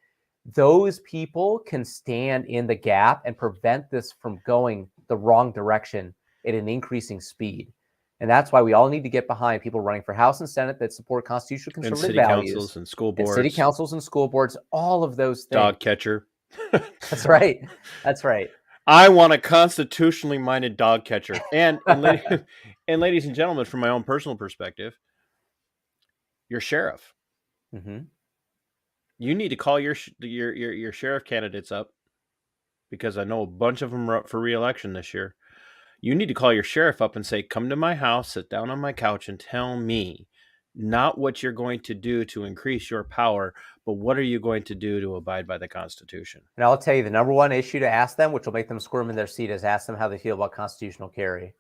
Speaker 3: Those people can stand in the gap and prevent this from going the wrong direction at an increasing speed. And that's why we all need to get behind people running for House and Senate that support constitutional conservative
Speaker 2: and city
Speaker 3: values.
Speaker 2: Councils and school boards.
Speaker 3: And city councils and school boards, all of those things.
Speaker 2: Dog catcher.
Speaker 3: That's right. That's right.
Speaker 2: I want a constitutionally minded dog catcher. And ladies and gentlemen, from my own personal perspective, your sheriff.
Speaker 3: Mm-hmm.
Speaker 2: You need to call your sheriff candidates up, because I know a bunch of them are up for re-election this year. You need to call your sheriff up and say, come to my house, sit down on my couch and tell me not what you're going to do to increase your power, but what are you going to do to abide by the Constitution?
Speaker 3: And I'll tell you, the number one issue to ask them, which will make them squirm in their seat, is ask them how they feel about constitutional carry.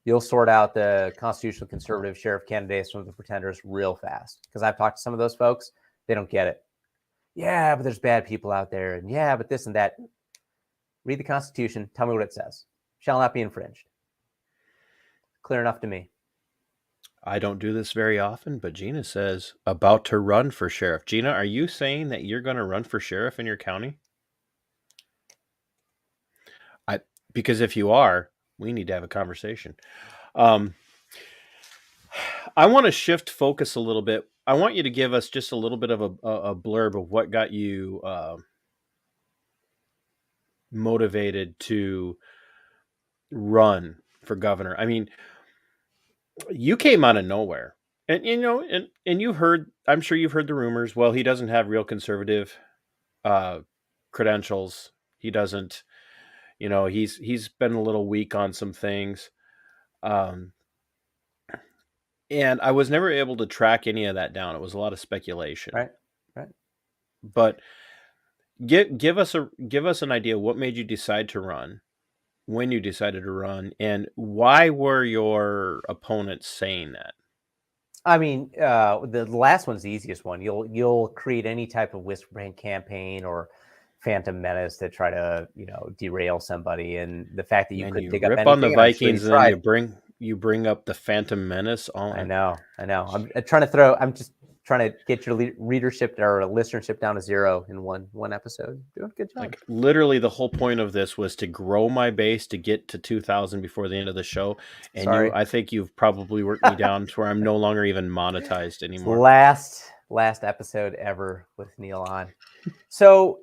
Speaker 3: You'll sort out the constitutional conservative sheriff candidates from the pretenders real fast. Because I've talked to some of those folks, they don't get it. Yeah, but there's bad people out there. And yeah, but this and that. Read the Constitution. Tell me what it says. Shall not be infringed. Clear enough to me.
Speaker 2: I don't do this very often, but Gina says about to run for sheriff. Gina, are you saying that you're going to run for sheriff in your county? Because if you are, we need to have a conversation. I want to shift focus a little bit. I want you to give us just a little bit of a blurb of what got you motivated to run for governor. I mean, you came out of nowhere, and you've heard. I'm sure you've heard the rumors. Well, he doesn't have real conservative credentials. He doesn't. He's been a little weak on some things. And I was never able to track any of that down. It was a lot of speculation.
Speaker 3: Right.
Speaker 2: But give us an idea. What made you decide to run? When you decided to run, and why were your opponents saying that?
Speaker 3: I mean, the last one's the easiest one. You'll create any type of whisper campaign or Phantom Menace to try to derail somebody, and the fact that you could dig up anything
Speaker 2: on the Vikings,
Speaker 3: sure
Speaker 2: and then you bring up the Phantom Menace.
Speaker 3: I know. I'm just trying to get your readership or listenership down to zero in one episode. Doing a good job.
Speaker 2: Like literally, the whole point of this was to grow my base to get to 2,000 before the end of the show. And I think you've probably worked me down to where I'm no longer even monetized anymore.
Speaker 3: Last episode ever with Neil on. So,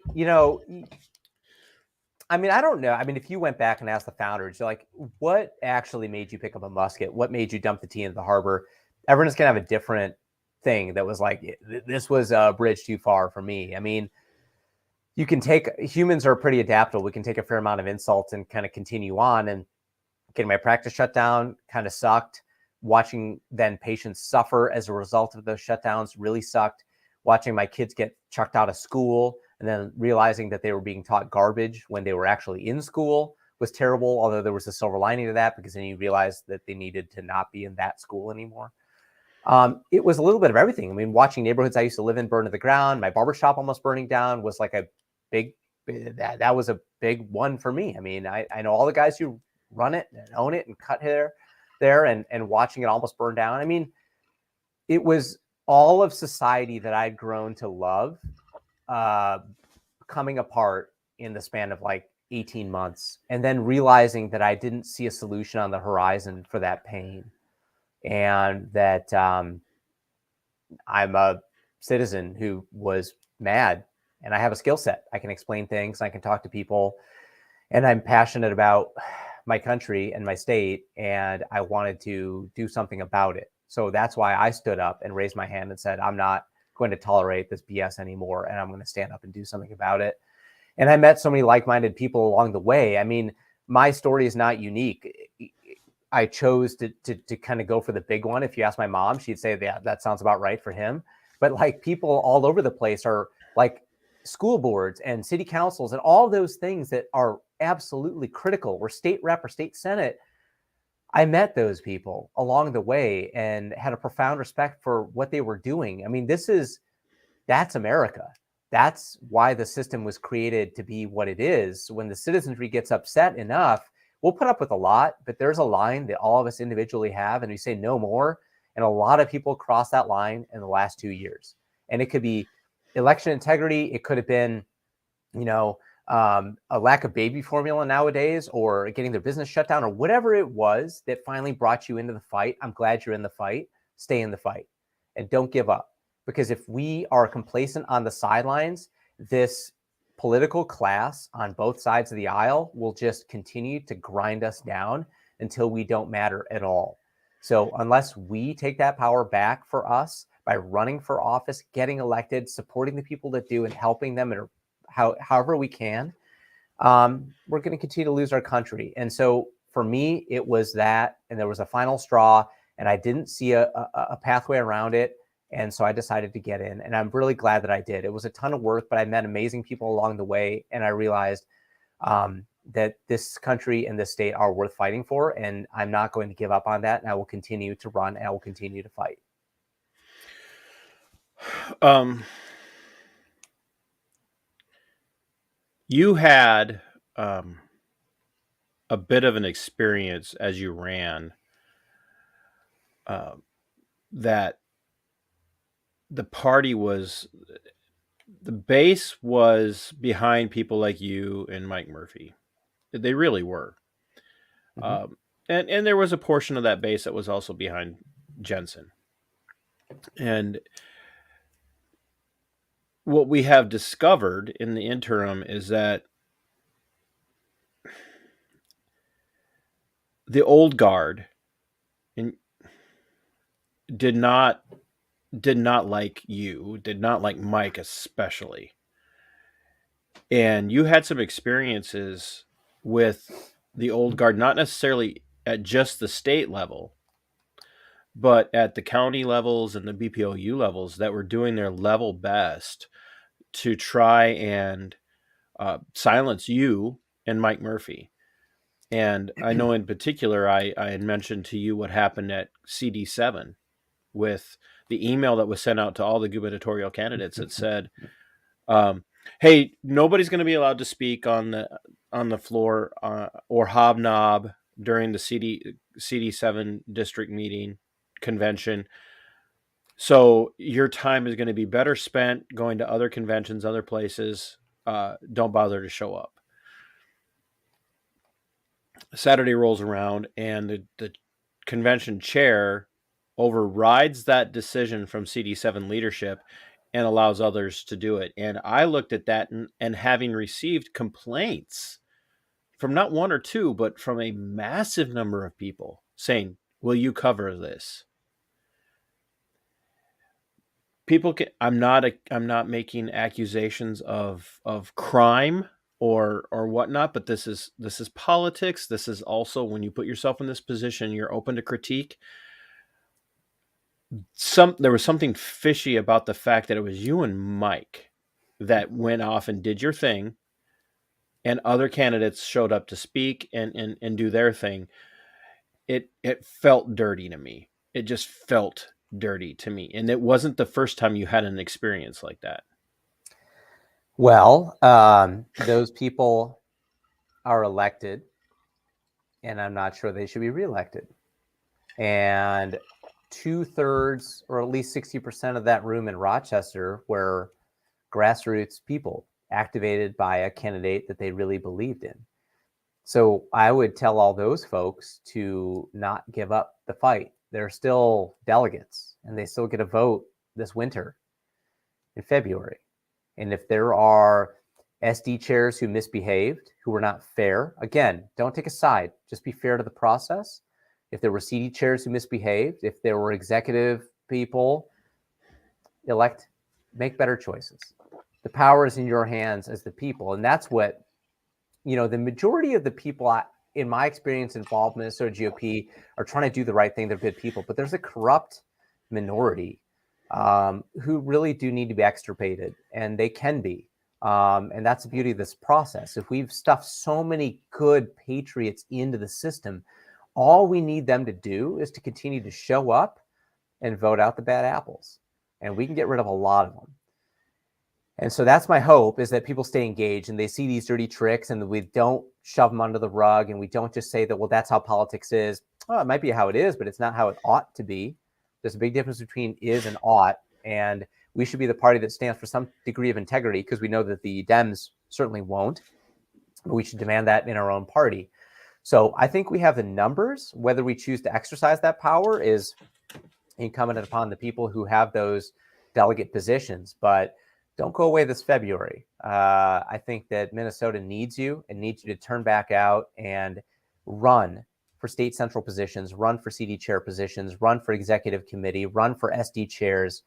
Speaker 3: I mean, I don't know. I mean, if you went back and asked the founders, you're like, what actually made you pick up a musket? What made you dump the tea into the harbor? Everyone's going to have a different thing that was like, this was a bridge too far for me. I mean, humans are pretty adaptable. We can take a fair amount of insults and kind of continue on. And getting my practice shut down kind of sucked. Watching then patients suffer as a result of those shutdowns really sucked. Watching my kids get chucked out of school and then realizing that they were being taught garbage when they were actually in school was terrible. Although there was a silver lining to that, because then you realized that they needed to not be in that school anymore. It was a little bit of everything. I mean, watching neighborhoods I used to live in burn to the ground, my barbershop almost burning down was like that was a big one for me. I mean, I know all the guys who run it and own it and cut hair there and watching it almost burn down. I mean, it was all of society that I'd grown to love coming apart in the span of like 18 months, and then realizing that I didn't see a solution on the horizon for that pain. And that I'm a citizen who was mad, and I have a skill set. I can explain things, I can talk to people, and I'm passionate about my country and my state, and I wanted to do something about it. So that's why I stood up and raised my hand and said, I'm not going to tolerate this BS anymore, and I'm going to stand up and do something about it. And I met so many like-minded people along the way. I mean, my story is not unique. I chose to kind of go for the big one. If you ask my mom, she'd say that sounds about right for him. But like people all over the place are like school boards and city councils and all those things that are absolutely critical, or state rep or state senate. I met those people along the way and had a profound respect for what they were doing. I mean, that's America. That's why the system was created to be what it is. When the citizenry gets upset enough, we'll put up with a lot, but there's a line that all of us individually have, and we say no more. And a lot of people cross that line in the last 2 years. And it could be election integrity. It could have been, a lack of baby formula nowadays, or getting their business shut down, or whatever it was that finally brought you into the fight. I'm glad you're in the fight. Stay in the fight and don't give up. Because if we are complacent on the sidelines, this political class on both sides of the aisle will just continue to grind us down until we don't matter at all. So unless we take that power back for us by running for office, getting elected, supporting the people that do, and helping them in however we can, we're going to continue to lose our country. And so for me, it was that, and there was a final straw, and I didn't see a pathway around it. And so I decided to get in, and I'm really glad that I did. It was a ton of work, but I met amazing people along the way. And I realized that this country and this state are worth fighting for. And I'm not going to give up on that. And I will continue to run, and I will continue to fight.
Speaker 2: You had a bit of an experience as you ran that the base was behind people like you and Mike Murphy. They really were. Mm-hmm. And there was a portion of that base that was also behind Jensen. And what we have discovered in the interim is that the old guard did not like you, did not like Mike especially. And you had some experiences with the old guard, not necessarily at just the state level, but at the county levels and the BPOU levels, that were doing their level best to try and silence you and Mike Murphy. And I know in particular, I had mentioned to you what happened at CD7 with the email that was sent out to all the gubernatorial candidates that said, hey, nobody's going to be allowed to speak on the floor or hobnob during the CD7 district meeting convention. So your time is going to be better spent going to other conventions, other places. Don't bother to show up. Saturday rolls around, and the convention chair overrides that decision from CD7 leadership and allows others to do it. And I looked at that and having received complaints from not one or two, but from a massive number of people saying, will you cover this? People can, I'm not making accusations of crime or whatnot, but this is politics. This is also, when you put yourself in this position, you're open to critique. There was something fishy about the fact that it was you and Mike that went off and did your thing, and other candidates showed up to speak and do their thing. It felt dirty to me. It just felt dirty to me. And it wasn't the first time you had an experience like that.
Speaker 3: Well, those people are elected, and I'm not sure they should be reelected. And 2/3, or at least 60% of that room in Rochester were grassroots people activated by a candidate that they really believed in. So I would tell all those folks to not give up the fight. They're still delegates, and they still get a vote this winter in February. And if there are SD chairs who misbehaved, who were not fair, again, don't take a side, just be fair to the process. If there were CD chairs who misbehaved, if there were executive people, make better choices. The power is in your hands as the people. And that's what, the majority of the people, in my experience, involved in Minnesota GOP are trying to do the right thing. They're good people, but there's a corrupt minority who really do need to be extirpated, and they can be. And that's the beauty of this process. If we've stuffed so many good patriots into the system, all we need them to do is to continue to show up and vote out the bad apples. And we can get rid of a lot of them. And so that's my hope, is that people stay engaged and they see these dirty tricks and we don't shove them under the rug, and we don't just say that, well, that's how politics is. Oh, it might be how it is, but it's not how it ought to be. There's a big difference between is and ought. And we should be the party that stands for some degree of integrity, because we know that the Dems certainly won't. But we should demand that in our own party. So I think we have the numbers. Whether we choose to exercise that power is incumbent upon the people who have those delegate positions. But don't go away this February. I think that Minnesota needs you and needs you to turn back out and run for state central positions, run for CD chair positions, run for executive committee, run for SD chairs.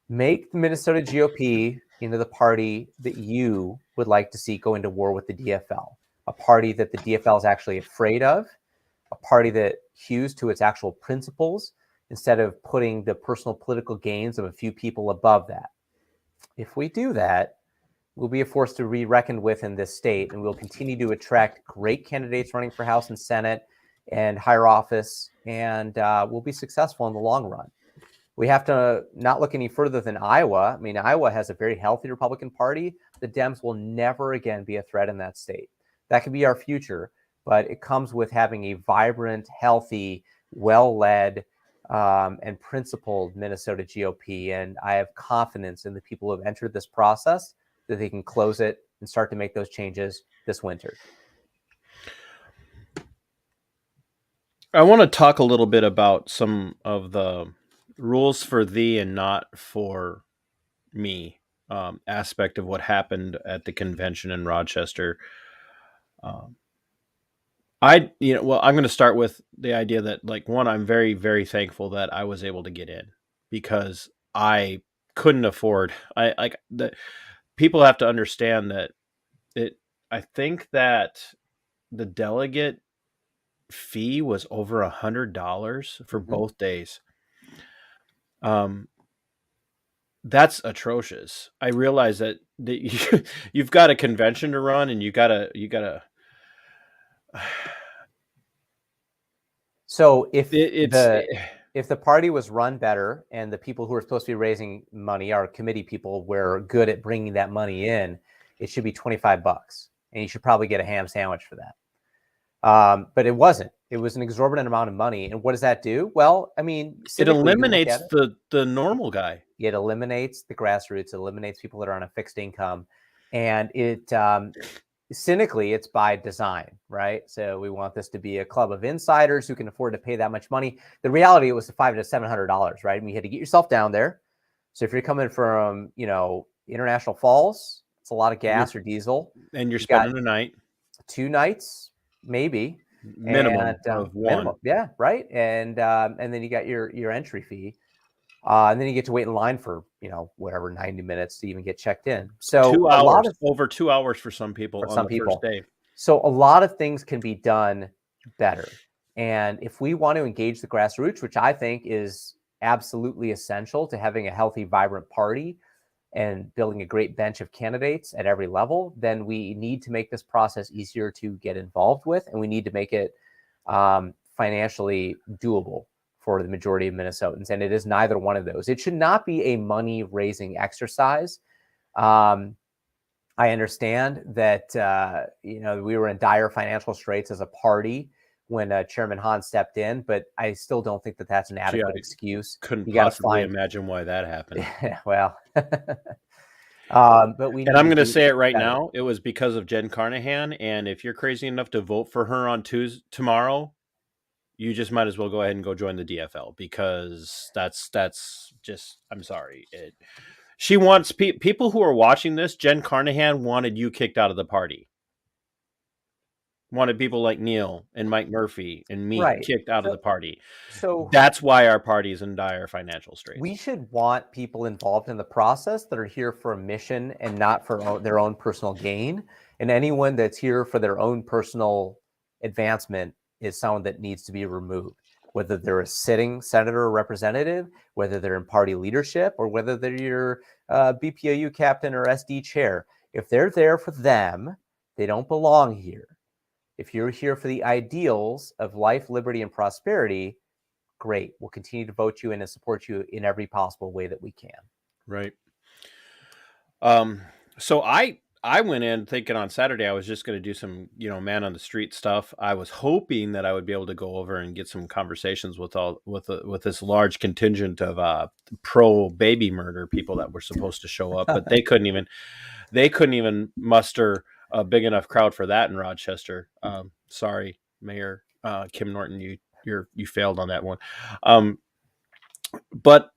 Speaker 3: Make the Minnesota GOP into the party that you would like to see go into war with the DFL, a party that the DFL is actually afraid of, a party that hews to its actual principles instead of putting the personal political gains of a few people above that. If we do that, we'll be a force to be reckoned with in this state, and we'll continue to attract great candidates running for House and Senate and higher office, and we'll be successful in the long run. We have to not look any further than Iowa. I mean, Iowa has a very healthy Republican Party. The Dems will never again be a threat in that state. That could be our future, but it comes with having a vibrant, healthy, well-led, and principled Minnesota GOP. And I have confidence in the people who have entered this process that they can close it and start to make those changes this winter.
Speaker 2: I want to talk a little bit about some of the rules for thee and not for me aspect of what happened at the convention in Rochester. I'm going to start with the idea that, one, I'm very, very thankful that I was able to get in, because I couldn't afford. People have to understand that I think that the delegate fee was over $100 for both days. That's atrocious. I realize that you've got a convention to run, and you gotta.
Speaker 3: So if the party was run better and the people who are supposed to be raising money, our committee people, were good at bringing that money in, it should be $25, and you should probably get a ham sandwich for that. But it wasn't. It was an exorbitant amount of money. And what does that do? Well, I mean,
Speaker 2: it eliminates the normal guy.
Speaker 3: It eliminates the grassroots. It eliminates people that are on a fixed income. And it cynically, it's by design, right? So we want this to be a club of insiders who can afford to pay that much money. The reality, it was $500 to $700, right? And you had to get yourself down there. So if you're coming from, International Falls, it's a lot of gas or diesel.
Speaker 2: And you're spending a night.
Speaker 3: 2 nights, maybe.
Speaker 2: Minimum of one.
Speaker 3: Minimum. Yeah, right. And then you got your entry fee. And then you get to wait in line for, 90 minutes to even get checked in. So
Speaker 2: 2 hours, over 2 hours for some people on the first day.
Speaker 3: So a lot of things can be done better. And if we want to engage the grassroots, which I think is absolutely essential to having a healthy, vibrant party and building a great bench of candidates at every level, then we need to make this process easier to get involved with, and we need to make it financially doable for the majority of Minnesotans. And it is neither one of those. It should not be a money-raising exercise. I understand that we were in dire financial straits as a party when Chairman Hahn stepped in, but I still don't think that that's an adequate excuse.
Speaker 2: Couldn't possibly imagine why that happened.
Speaker 3: Well, but
Speaker 2: I'm going to say it right now. It was because of Jen Carnahan, and if you're crazy enough to vote for her on tomorrow, you just might as well go ahead and go join the DFL, because that's just, I'm sorry. She wants people who are watching this. Jen Carnahan wanted you kicked out of the party. Wanted people like Neil and Mike Murphy and me
Speaker 3: Right.
Speaker 2: kicked out of the party.
Speaker 3: So
Speaker 2: That's why our party is in dire financial straits.
Speaker 3: we should want people involved in the process that are here for a mission and not for their own personal gain. And anyone that's here for their own personal advancement is someone that needs to be removed, whether they're a sitting senator or representative, whether they're in party leadership, or whether they're your BPOU captain or SD chair. If they're there for them, they don't belong here. If you're here for the ideals of life, liberty, and prosperity, great. We'll continue to vote you in and support you in every possible way that we can.
Speaker 2: Right. So I went in thinking on Saturday I was just going to do some, man on the street stuff. I was hoping that I would be able to go over and get some conversations with this large contingent of pro baby murder people that were supposed to show up, but they couldn't even muster a big enough crowd for that in Rochester. Sorry, Mayor Kim Norton, you failed on that one. But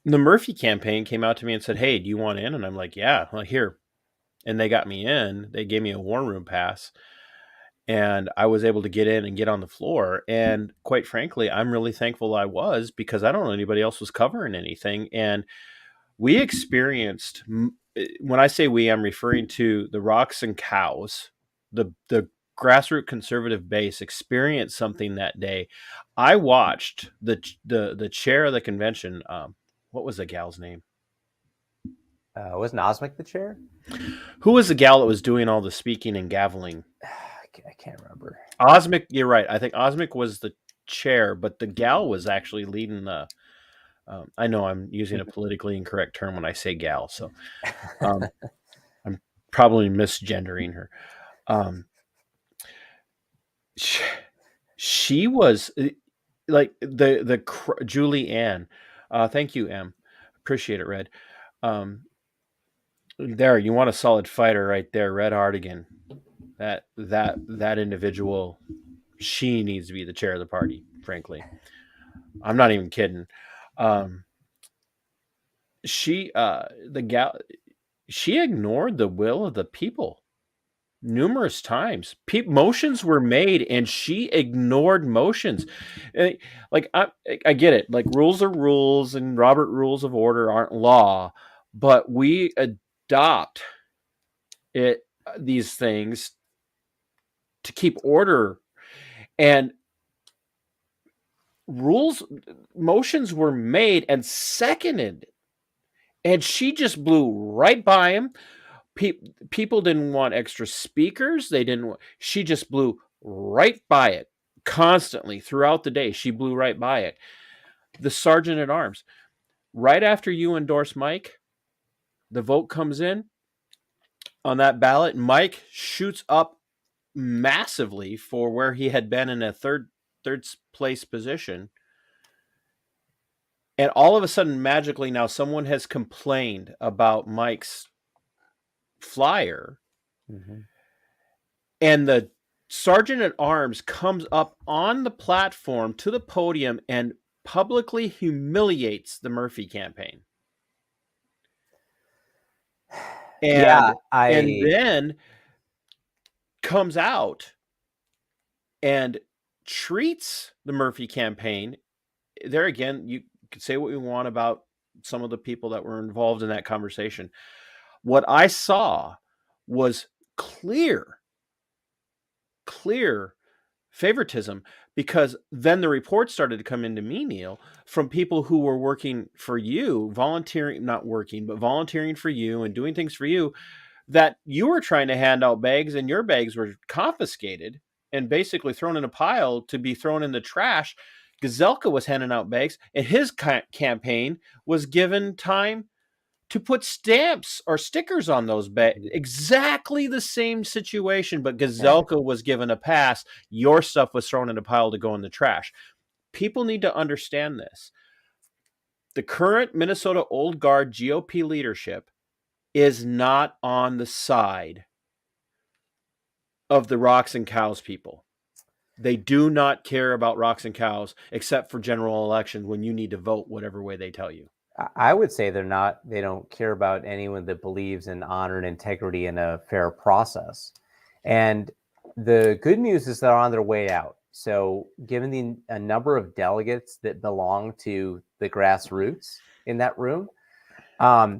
Speaker 2: the Murphy campaign came out to me and said, "Hey, do you want in?" And I'm like, "Yeah, well, here." And they got me in. They gave me a war room pass, and I was able to get in and get on the floor. And quite frankly, I'm really thankful I was, because I don't know anybody else was covering anything. And we experienced, when I say we, I'm referring to the Rocks and Cows, the grassroots conservative base experienced something that day. I watched the chair of the convention. What was the gal's name?
Speaker 3: Wasn't Osmic the chair?
Speaker 2: Who was the gal that was doing all the speaking and gaveling?
Speaker 3: I can't remember.
Speaker 2: Osmic, you're right. I think Osmic was the chair, but the gal was actually leading the. I know I'm using a politically incorrect term when I say gal, so I'm probably misgendering her. She was like the Julie Ann. Thank you, Em. Appreciate it, Red. There, you want a solid fighter right there, Red Hardigan. That individual, she needs to be the chair of the party. Frankly, I'm not even kidding. She ignored the will of the people numerous times. Motions were made, and she ignored motions. Like I get it. Like, rules are rules, and Robert Rules of Order aren't law, but we adopt these things to keep order. And motions were made and seconded, and she just blew right by him. People didn't want extra speakers. She just blew right by it constantly throughout the day. She blew right by it. The sergeant at arms, right after you endorse Mike, the vote comes in on that ballot. Mike shoots up massively for where he had been in a third place position. And all of a sudden, magically, now someone has complained about Mike's flyer. Mm-hmm. And the sergeant at arms comes up on the platform to the podium and publicly humiliates the Murphy campaign. And then comes out and treats the Murphy campaign. There again, you could say what we want about some of the people that were involved in that conversation. What I saw was clear favoritism, because then the reports started to come into me, Neil, from people who were working for you, volunteering for you and doing things for you, that you were trying to hand out bags, and your bags were confiscated and basically thrown in a pile to be thrown in the trash. Gazelka was handing out bags, and his campaign was given time to put stamps or stickers on those bags. Exactly the same situation, but Gazelka was given a pass. Your stuff was thrown in a pile to go in the trash. People need to understand this. The current Minnesota Old Guard GOP leadership is not on the side of the Rocks and Cows people. They do not care about rocks and cows, except for general elections when you need to vote whatever way they tell you.
Speaker 3: I would say they don't care about anyone that believes in honor and integrity in a fair process. And the good news is they're on their way out. So given a number of delegates that belong to the grassroots in that room,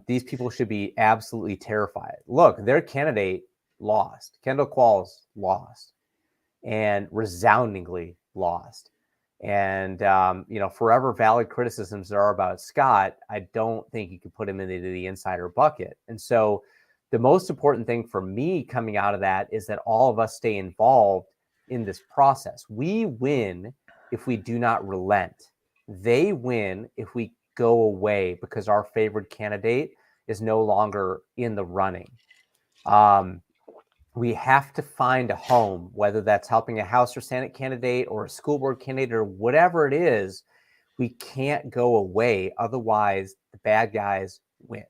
Speaker 3: these people should be absolutely terrified. Look, their candidate lost. Kendall Qualls lost, and resoundingly lost. And forever valid criticisms there are about Scott, I don't think you could put him into the insider bucket. And so the most important thing for me coming out of that is that all of us stay involved in this process. We win if we do not relent. They win if we go away because our favored candidate is no longer in the running. We have to find a home, whether that's helping a House or Senate candidate or a school board candidate or whatever it is. We can't go away. Otherwise, the bad guys win.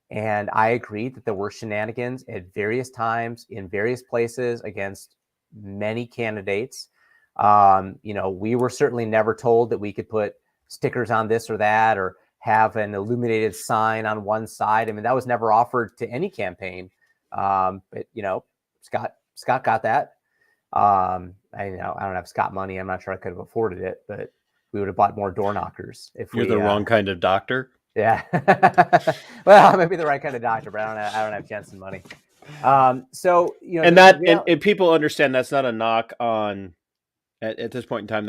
Speaker 3: And I agree that there were shenanigans at various times in various places against many candidates. We were certainly never told that we could put stickers on this or that or have an illuminated sign on one side. I mean, that was never offered to any campaign. But Scott got that. I don't have Scott money. I'm not sure I could have afforded it, but we would have bought more door knockers if
Speaker 2: You're the wrong kind of doctor.
Speaker 3: Yeah. Well, I might be the right kind of doctor, but I don't have Jensen money.
Speaker 2: And people understand that's not a knock on at this point in time.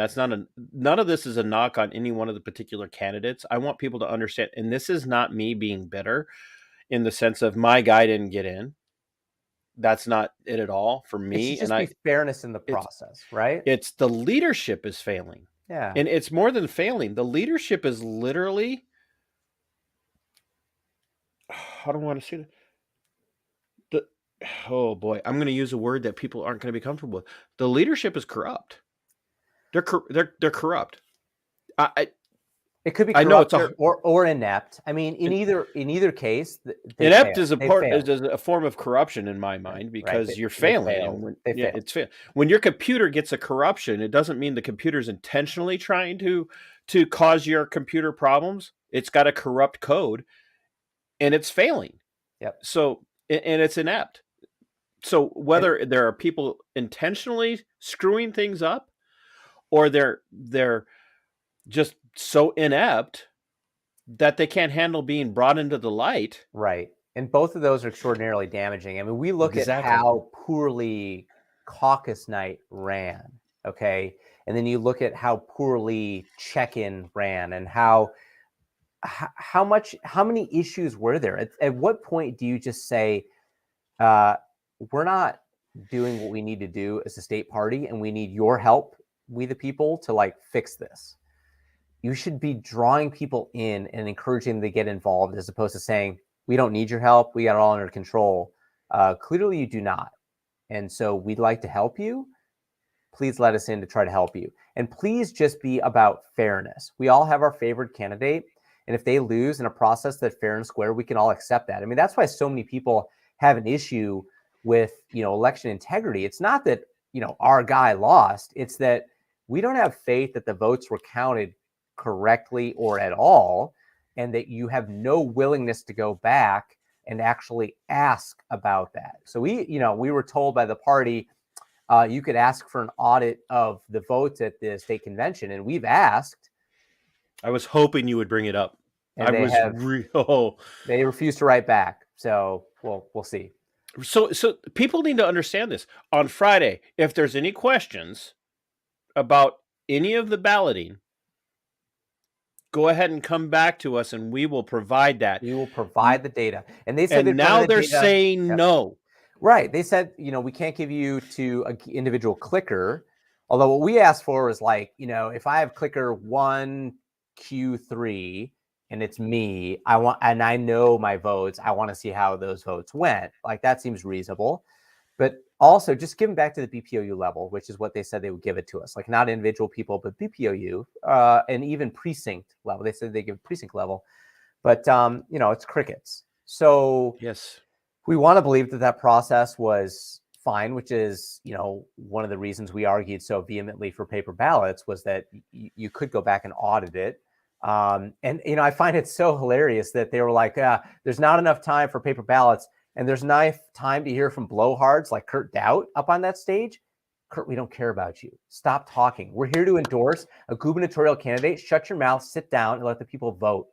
Speaker 2: None of this is a knock on any one of the particular candidates. I want people to understand, and this is not me being bitter in the sense of my guy didn't get in. That's not it at all for me.
Speaker 3: It should just be fairness in the process, right?
Speaker 2: It's the leadership is failing.
Speaker 3: Yeah.
Speaker 2: And it's more than failing. The leadership is literally, I don't want to say that. Oh boy, I'm going to use a word that people aren't going to be comfortable with. The leadership is corrupt. They're corrupt.
Speaker 3: It could be corrupt or inept. I mean, in either case,
Speaker 2: inept is a form of corruption in my mind because you're failing. It's fail. When your computer gets a corruption, it doesn't mean the computer's intentionally trying to cause your computer problems. It's got a corrupt code, and it's failing.
Speaker 3: Yep.
Speaker 2: So and it's inept. So whether there are people intentionally screwing things up, or they're just so inept that they can't handle being brought into the light.
Speaker 3: Right. And both of those are extraordinarily damaging. I mean, we look at how poorly caucus night ran, okay? And then you look at how poorly check-in ran and how many issues were there? At what point do you just say, we're not doing what we need to do as a state party and we need your help, we the people, to fix this? You should be drawing people in and encouraging them to get involved as opposed to saying, we don't need your help. We got it all under control. Clearly you do not. And so we'd like to help you. Please let us in to try to help you. And please just be about fairness. We all have our favorite candidate. And if they lose in a process that's fair and square, we can all accept that. I mean, that's why so many people have an issue with, election integrity. It's not that, our guy lost. It's that we don't have faith that the votes were counted correctly or at all, and that you have no willingness to go back and actually ask about that. So we were told by the party, you could ask for an audit of the votes at the state convention, and we've asked.
Speaker 2: I was hoping you would bring it up.
Speaker 3: They refused to write back. So we'll see.
Speaker 2: So people need to understand this. On Friday, if there's any questions about any of the balloting, go ahead and come back to us, and we will provide that.
Speaker 3: We will provide the data. And they said,
Speaker 2: and now they're saying no.
Speaker 3: Right. They said, we can't give you to an individual clicker. Although what we asked for was if I have clicker 1Q3 and it's me, and I know my votes, I want to see how those votes went. That seems reasonable. But also just give them back to the BPOU level, which is what they said they would give it to us. Not individual people, but BPOU, and even precinct level. They said they give precinct level, but it's crickets. So
Speaker 2: yes,
Speaker 3: we want to believe that process was fine, which is, one of the reasons we argued so vehemently for paper ballots was that you could go back and audit it. And I find it so hilarious that they were like, there's not enough time for paper ballots, and there's not enough time to hear from blowhards like Kurt Doubt up on that stage. Kurt, we don't care about you. Stop talking. We're here to endorse a gubernatorial candidate. Shut your mouth, sit down, and let the people vote.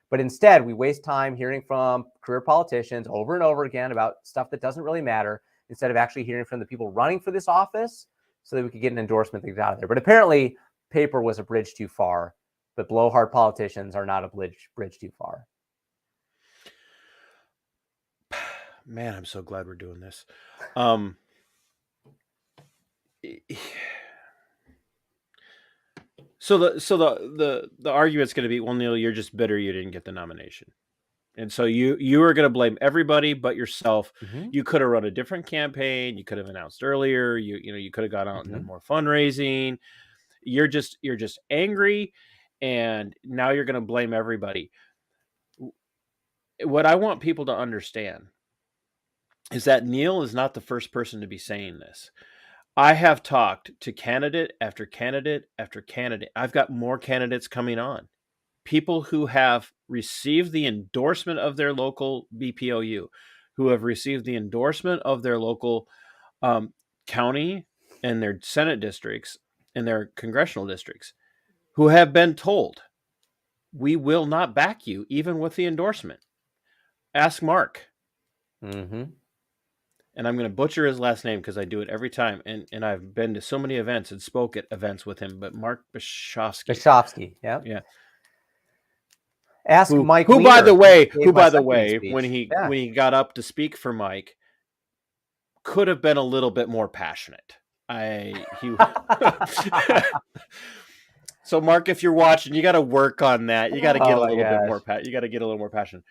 Speaker 3: But instead, we waste time hearing from career politicians over and over again about stuff that doesn't really matter, instead of actually hearing from the people running for this office so that we could get an endorsement that gets out of there. But apparently, paper was a bridge too far, but blowhard politicians are not a bridge too far.
Speaker 2: Man, I'm so glad we're doing this. So the argument's going to be, well, Neil, you're just bitter you didn't get the nomination, and so you are going to blame everybody but yourself.
Speaker 3: Mm-hmm.
Speaker 2: You could have run a different campaign. You could have announced earlier. You could have gone out and done more fundraising. You're just angry, and now you're going to blame everybody. What I want people to understand is that Neil is not the first person to be saying this. I have talked to candidate after candidate after candidate. I've got more candidates coming on. People who have received the endorsement of their local BPOU, who have received the endorsement of their local county and their Senate districts and their congressional districts, who have been told, we will not back you even with the endorsement. Ask Mark.
Speaker 3: Mm-hmm.
Speaker 2: And I'm going to butcher his last name because I do it every time. And I've been to so many events and spoke at events with him. But Mark Bishofsky.
Speaker 3: Yeah. Ask Mike.
Speaker 2: Who,
Speaker 3: Weiner,
Speaker 2: by the way, when he got up to speak for Mike, could have been a little bit more passionate. So Mark, if you're watching, you got to work on that. You got to get a little bit more. You got to get a little more passion.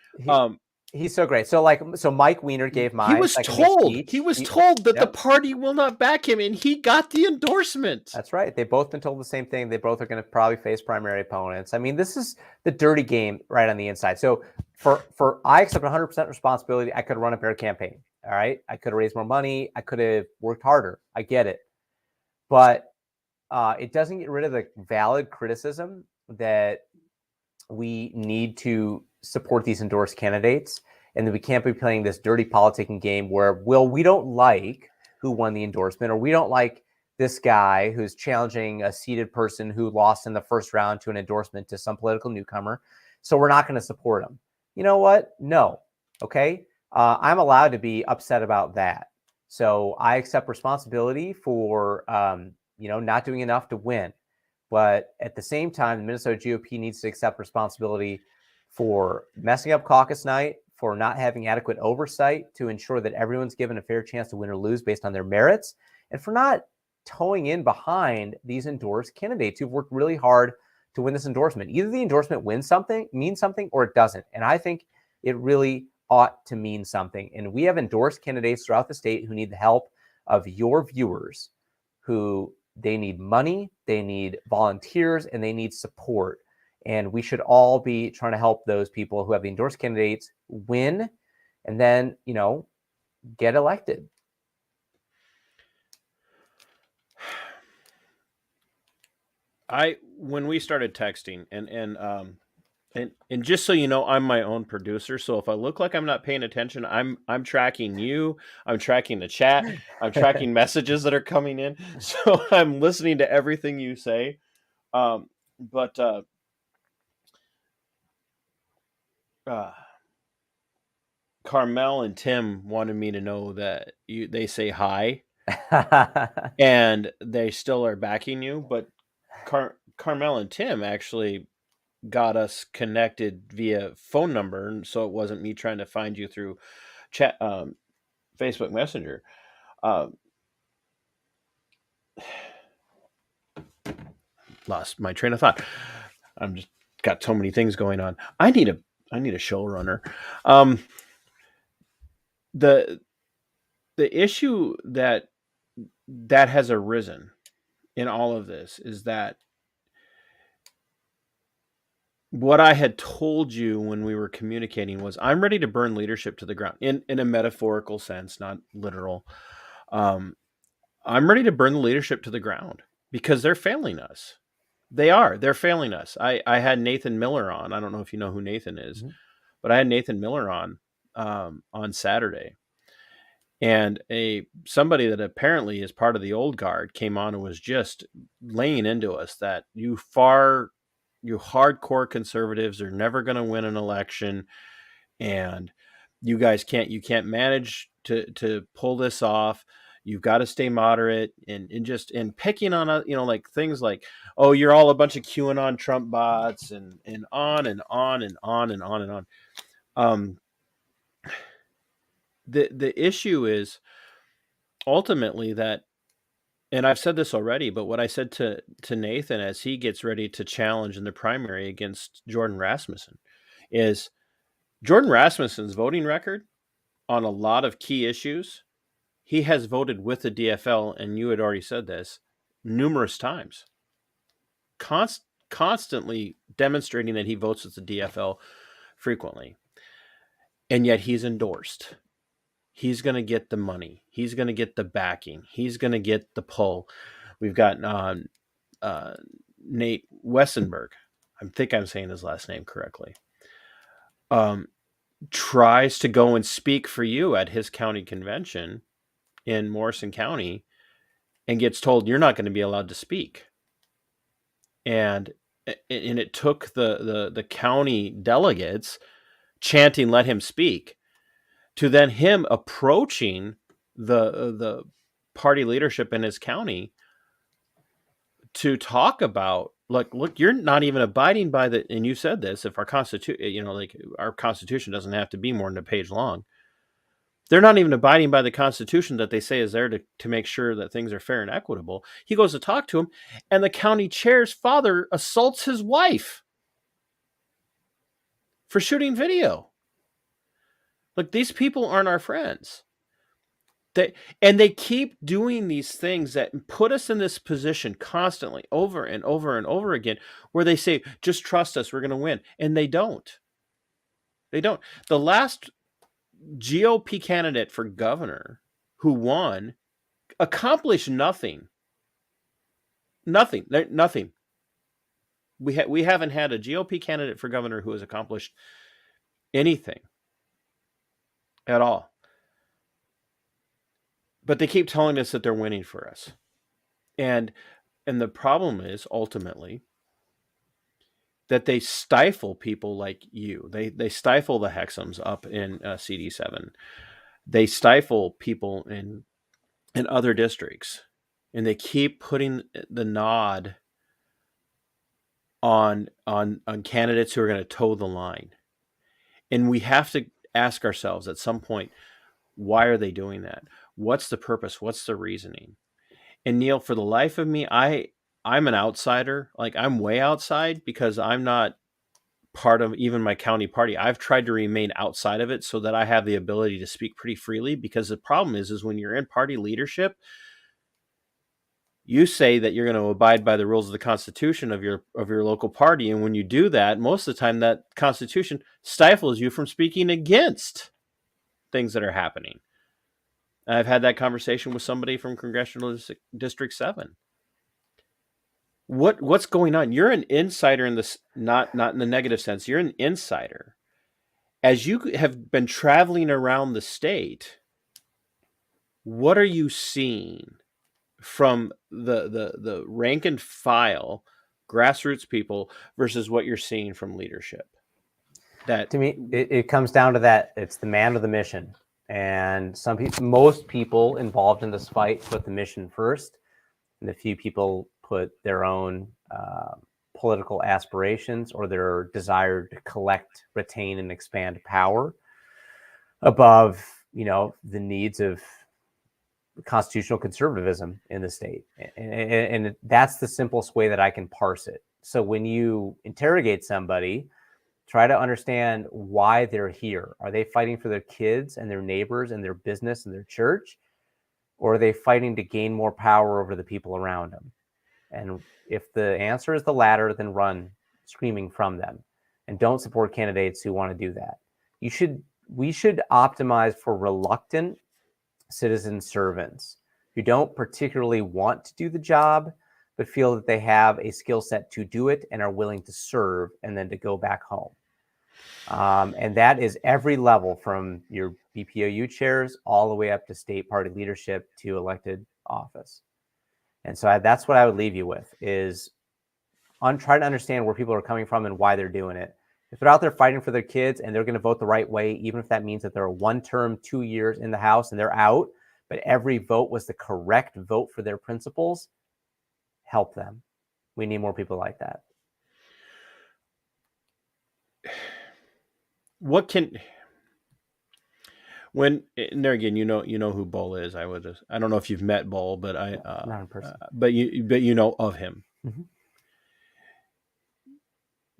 Speaker 3: He's so great. So Mike Weiner gave mine.
Speaker 2: He was told that the party will not back him, and he got the endorsement.
Speaker 3: That's right. They've both been told the same thing. They both are going to probably face primary opponents. I mean, this is the dirty game right on the inside. So for I accept 100% responsibility. I could have run a better campaign. All right. I could have raised more money. I could have worked harder. I get it. But it doesn't get rid of the valid criticism that we need to support these endorsed candidates, and that we can't be playing this dirty politicking game where, we don't like who won the endorsement, or we don't like this guy who's challenging a seated person who lost in the first round to an endorsement to some political newcomer, so we're not going to support him. You know what? No. Okay. I'm allowed to be upset about that. So I accept responsibility for, not doing enough to win. But at the same time, the Minnesota GOP needs to accept responsibility for messing up caucus night, for not having adequate oversight to ensure that everyone's given a fair chance to win or lose based on their merits, and for not towing in behind these endorsed candidates who've worked really hard to win this endorsement. Either the endorsement means something, or it doesn't. And I think it really ought to mean something. And we have endorsed candidates throughout the state who need the help of your viewers, who they need money, they need volunteers, and they need support. And we should all be trying to help those people who have the endorsed candidates win and then, get elected.
Speaker 2: When we started texting and just so you know, I'm my own producer. So if I look like I'm not paying attention, I'm tracking you. I'm tracking the chat. I'm tracking messages that are coming in. So I'm listening to everything you say. Carmel and Tim wanted me to know that they say hi, and they still are backing you. But Carmel and Tim actually got us connected via phone number, so it wasn't me trying to find you through chat, Facebook Messenger. Lost my train of thought. I'm just got so many things going on. I need a showrunner. The issue that has arisen in all of this is that what I had told you when we were communicating was, I'm ready to burn leadership to the ground in a metaphorical sense, not literal. Um, I'm ready to burn the leadership to the ground because they're failing us. They're failing us. I had Nathan Miller on. I don't know if you know who Nathan is, but I had Nathan Miller on Saturday. And somebody that apparently is part of the old guard came on and was just laying into us that you hardcore conservatives are never going to win an election, and you guys can't manage to pull this off. You've got to stay moderate, and picking on like things like, oh, you're all a bunch of QAnon Trump bots, and on and on and on and on and on. The issue is ultimately that, and I've said this already, but what I said to Nathan as he gets ready to challenge in the primary against Jordan Rasmussen is Jordan Rasmussen's voting record on a lot of key issues. He has voted with the DFL, and you had already said this, numerous times, constantly demonstrating that he votes with the DFL frequently. And yet he's endorsed. He's going to get the money. He's going to get the backing. He's going to get the pull. We've got Nate Wessenberg. I think I'm saying his last name correctly. Tries to go and speak for you at his county convention in Morrison County and gets told you're not going to be allowed to speak. And it took the county delegates chanting, "Let him speak," to then him approaching the party leadership in his county to talk about, look, you're not even abiding by the, and you said this, if our constitution, our constitution doesn't have to be more than a page long. They're not even abiding by the Constitution that they say is there to make sure that things are fair and equitable. He goes to talk to him, and the county chair's father assaults his wife for shooting video. Look, these people aren't our friends. They keep doing these things that put us in this position constantly, over and over and over again, where they say, just trust us, we're going to win. And they don't. They don't. The last GOP candidate for governor who won accomplished nothing. Nothing. We haven't had a GOP candidate for governor who has accomplished anything at all. But they keep telling us that they're winning for us. And the problem is ultimately that they stifle people like you. They stifle the Hexams up in CD7. They stifle people in other districts, and they keep putting the nod on candidates who are going to toe the line. And we have to ask ourselves at some point, why are they doing that? What's the purpose? What's the reasoning? And Neil, for the life of me, I'm an outsider. Like, I'm way outside because I'm not part of even my county party. I've tried to remain outside of it so that I have the ability to speak pretty freely, because the problem is when you're in party leadership, you say that you're going to abide by the rules of the Constitution of your local party. And when you do that, most of the time that Constitution stifles you from speaking against things that are happening. I've had that conversation with somebody from Congressional District 7. What's going on? You're an insider in this, not in the negative sense. You're an insider. As you have been traveling around the state, what are you seeing from the rank and file grassroots people versus what you're seeing from leadership? That,
Speaker 3: to me, it comes down to that. It's the man or the mission. And most people involved in this fight put the mission first, and a few people put their own political aspirations or their desire to collect, retain, and expand power above, the needs of constitutional conservatism in the state. And that's the simplest way that I can parse it. So when you interrogate somebody, try to understand why they're here. Are they fighting for their kids and their neighbors and their business and their church? Or are they fighting to gain more power over the people around them? And if the answer is the latter, then run screaming from them and don't support candidates who want to do that. We should optimize for reluctant citizen servants who don't particularly want to do the job, but feel that they have a skill set to do it and are willing to serve and then to go back home. And that is every level from your BPOU chairs all the way up to state party leadership to elected office. And so that's what I would leave you with is try to understand where people are coming from and why they're doing it. If they're out there fighting for their kids and they're going to vote the right way, even if that means that they're a one-term, 2 years in the House and they're out, but every vote was the correct vote for their principles, help them. We need more people like that.
Speaker 2: And there again, you know who Bull is. I don't know if you've met Bull, but
Speaker 3: Not in person.
Speaker 2: But you know of him.
Speaker 3: Mm-hmm.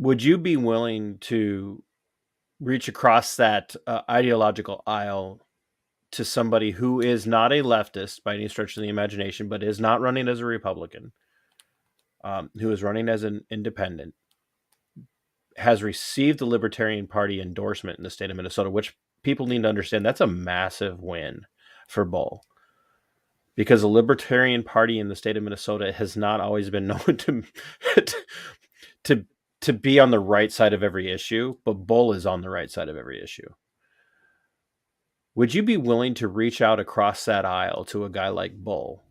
Speaker 2: Would you be willing to reach across that ideological aisle to somebody who is not a leftist by any stretch of the imagination, but is not running as a Republican, who is running as an independent, has received the Libertarian Party endorsement in the state of Minnesota, which people need to understand that's a massive win for Bull, because the Libertarian Party in the state of Minnesota has not always been known to be on the right side of every issue, but Bull is on the right side of every issue. Would you be willing to reach out across that aisle to a guy like Bull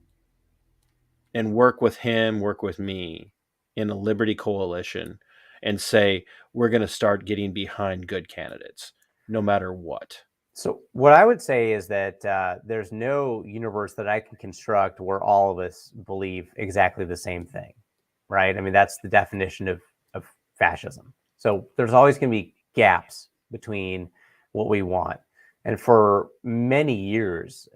Speaker 2: and work with him, work with me in a Liberty coalition and say, we're going to start getting behind good candidates no matter what?
Speaker 3: So what I would say is that there's no universe that I can construct where all of us believe exactly the same thing, right? I mean, that's the definition of fascism. So there's always going to be gaps between what we want. And for many years,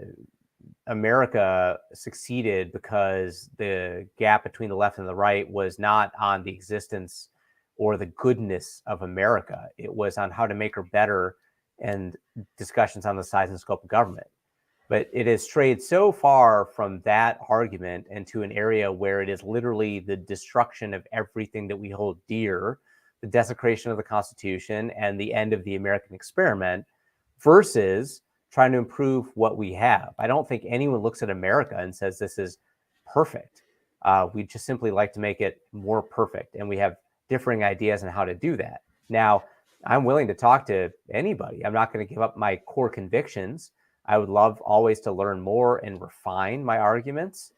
Speaker 3: America succeeded because the gap between the left and the right was not on the existence or the goodness of America. It was on how to make her better and discussions on the size and scope of government. But it has strayed so far from that argument into an area where it is literally the destruction of everything that we hold dear, the desecration of the Constitution, and the end of the American experiment, versus trying to improve what we have. I don't think anyone looks at America and says this is perfect. We just simply like to make it more perfect, and we have differing ideas on how to do that. Now, I'm willing to talk to anybody. I'm not going to give up my core convictions. I would love always to learn more and refine my arguments.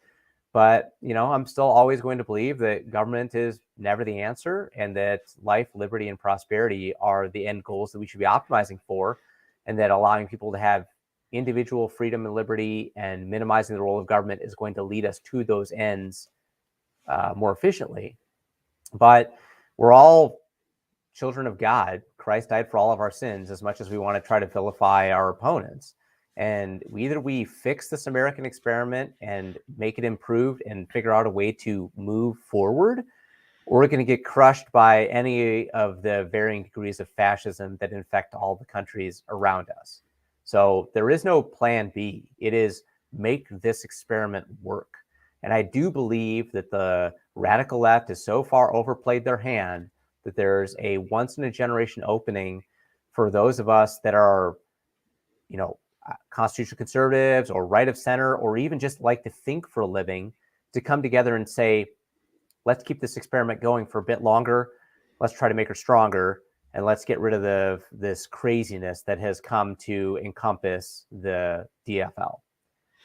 Speaker 3: But, I'm still always going to believe that government is never the answer, and that life, liberty, and prosperity are the end goals that we should be optimizing for, and that allowing people to have individual freedom and liberty and minimizing the role of government is going to lead us to those ends more efficiently. But we're all children of God. Christ died for all of our sins, as much as we want to try to vilify our opponents. And either we fix this American experiment and make it improved and figure out a way to move forward, or we're going to get crushed by any of the varying degrees of fascism that infect all the countries around us. So there is no plan B. It is make this experiment work. And I do believe that the radical left has so far overplayed their hand that there's a once in a generation opening for those of us that are, constitutional conservatives or right of center, or even just like to think for a living, to come together and say, let's keep this experiment going for a bit longer. Let's try to make her stronger, and let's get rid of this craziness that has come to encompass the DFL.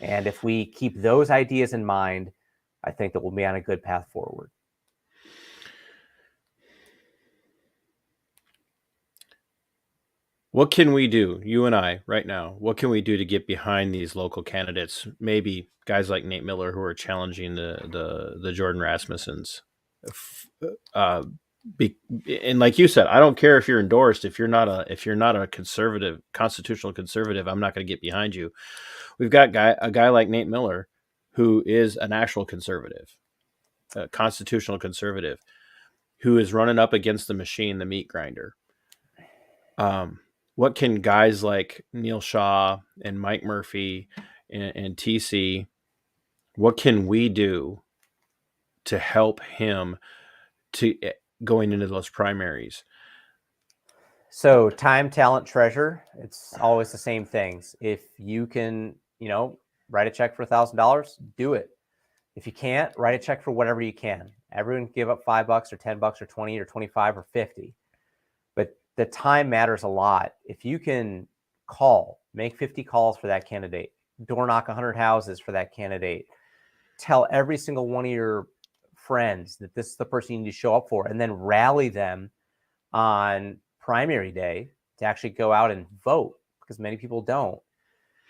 Speaker 3: And if we keep those ideas in mind, I think that we'll be on a good path forward.
Speaker 2: What can we do, you and I, right now? What can we do to get behind these local candidates? Maybe guys like Nate Miller who are challenging the Jordan Rasmussens. And like you said, I don't care if you're endorsed. If you're not a conservative, constitutional conservative, I'm not going to get behind you. We've got a guy like Nate Miller who is an actual conservative, a constitutional conservative, who is running up against the machine, the meat grinder. What can guys like Neil Shah and Mike Murphy and TC, what can we do to help him to going into those primaries?
Speaker 3: So time, talent, treasure, it's always the same things. If you can, write a check for $1,000, do it. If you can't, write a check for whatever you can. Everyone can give up $5 or $10 or 20 or 25 or 50. But the time matters a lot. If you can make 50 calls for that candidate, door knock 100 houses for that candidate, tell every single one of your friends that this is the person you need to show up for, and then rally them on primary day to actually go out and vote, because many people don't.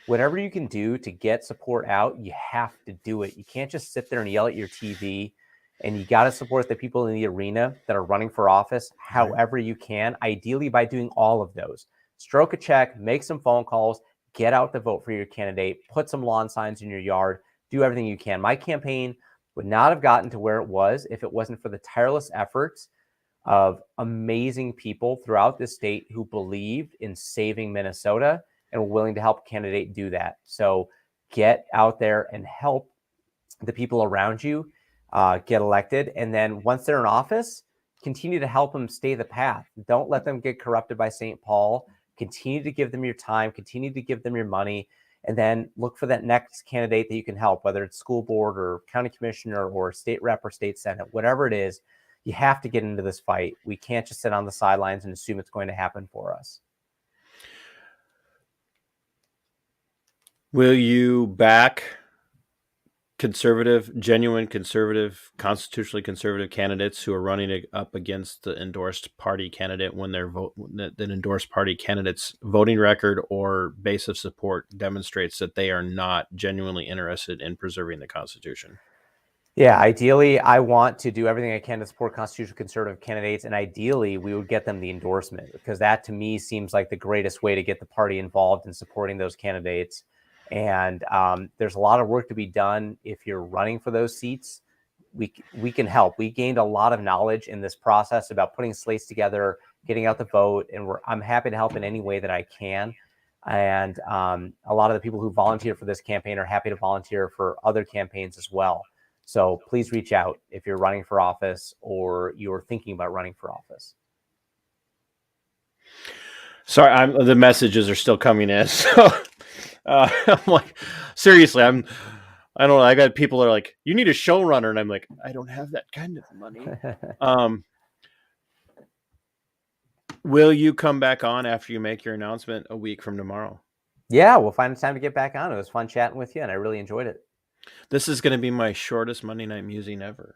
Speaker 3: Whatever you can do to get support out, you have to do it. You can't just sit there and yell at your TV, and you got to support the people in the arena that are running for office however you can, ideally by doing all of those. Stroke a check, make some phone calls, get out to vote for your candidate, put some lawn signs in your yard, do everything you can. My campaign would not have gotten to where it was if it wasn't for the tireless efforts of amazing people throughout the state who believed in saving Minnesota and were willing to help a candidate do that. So get out there and help the people around you get elected. And then once they're in office, continue to help them stay the path. Don't let them get corrupted by St. Paul. Continue to give them your time, continue to give them your money, and then look for that next candidate that you can help, whether it's school board or county commissioner or state rep or state senate, whatever it is. You have to get into this fight. We can't just sit on the sidelines and assume it's going to happen for us.
Speaker 2: Will you back genuine conservative, constitutionally conservative candidates who are running up against the endorsed party candidate when the endorsed party candidate's voting record or base of support demonstrates that they are not genuinely interested in preserving the Constitution?
Speaker 3: Yeah, ideally, I want to do everything I can to support constitutional conservative candidates, and ideally, we would get them the endorsement, because that to me seems like the greatest way to get the party involved in supporting those candidates. And there's a lot of work to be done. If you're running for those seats, we can help. We gained a lot of knowledge in this process about putting slates together, getting out the vote, and I'm happy to help in any way that I can. And a lot of the people who volunteer for this campaign are happy to volunteer for other campaigns as well. So please reach out if you're running for office or you're thinking about running for office.
Speaker 2: Sorry, the messages are still coming in. So I'm like, seriously, I don't know. I got people that are like, you need a showrunner. And I'm like, I don't have that kind of money. Will you come back on after you make your announcement a week from tomorrow?
Speaker 3: Yeah, we'll find time to get back on. It was fun chatting with you, and I really enjoyed it.
Speaker 2: This is going to be my shortest Monday Night Musing ever.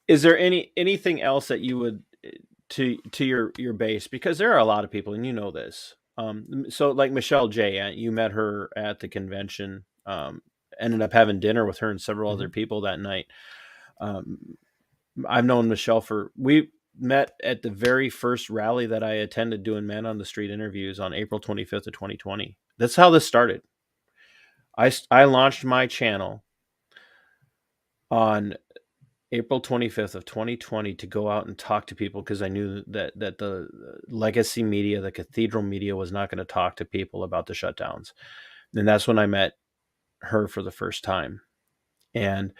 Speaker 2: Is there anything else that you would to your base? Because there are a lot of people, and you know this. So like Michelle J, you met her at the convention. Ended up having dinner with her and several other people that night. I've known Michelle we met at the very first rally that I attended doing Man on the Street interviews on April 25th of 2020. That's how this started. I launched my channel on April 25th of 2020 to go out and talk to people, because I knew that the legacy media, the cathedral media, was not going to talk to people about the shutdowns. And that's when I met her for the first time. And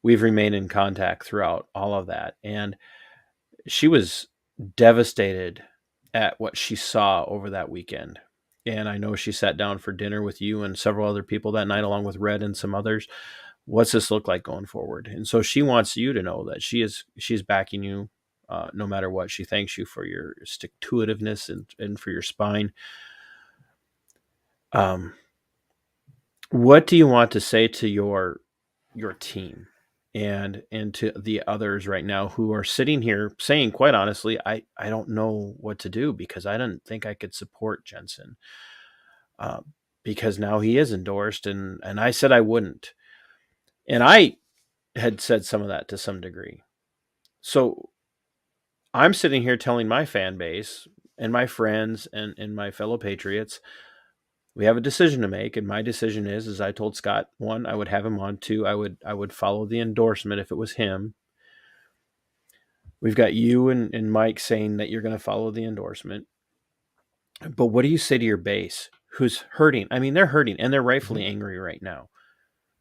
Speaker 2: we've remained in contact throughout all of that. And she was devastated at what she saw over that weekend. And I know she sat down for dinner with you and several other people that night, along with Red and some others. What's this look like going forward? And so she wants you to know that she's backing you no matter what. She thanks you for your stick-to-itiveness and for your spine. What do you want to say to your team and to the others right now who are sitting here saying, quite honestly, I don't know what to do, because I didn't think I could support Jensen because now he is endorsed, and I said I wouldn't. And I had said some of that to some degree. So I'm sitting here telling my fan base and my friends and my fellow patriots, we have a decision to make. And my decision is, as I told Scott, 1, I would have him on. 2, I would follow the endorsement if it was him. We've got you and Mike saying that you're going to follow the endorsement. But what do you say to your base who's hurting? I mean, they're hurting and they're rightfully angry right now.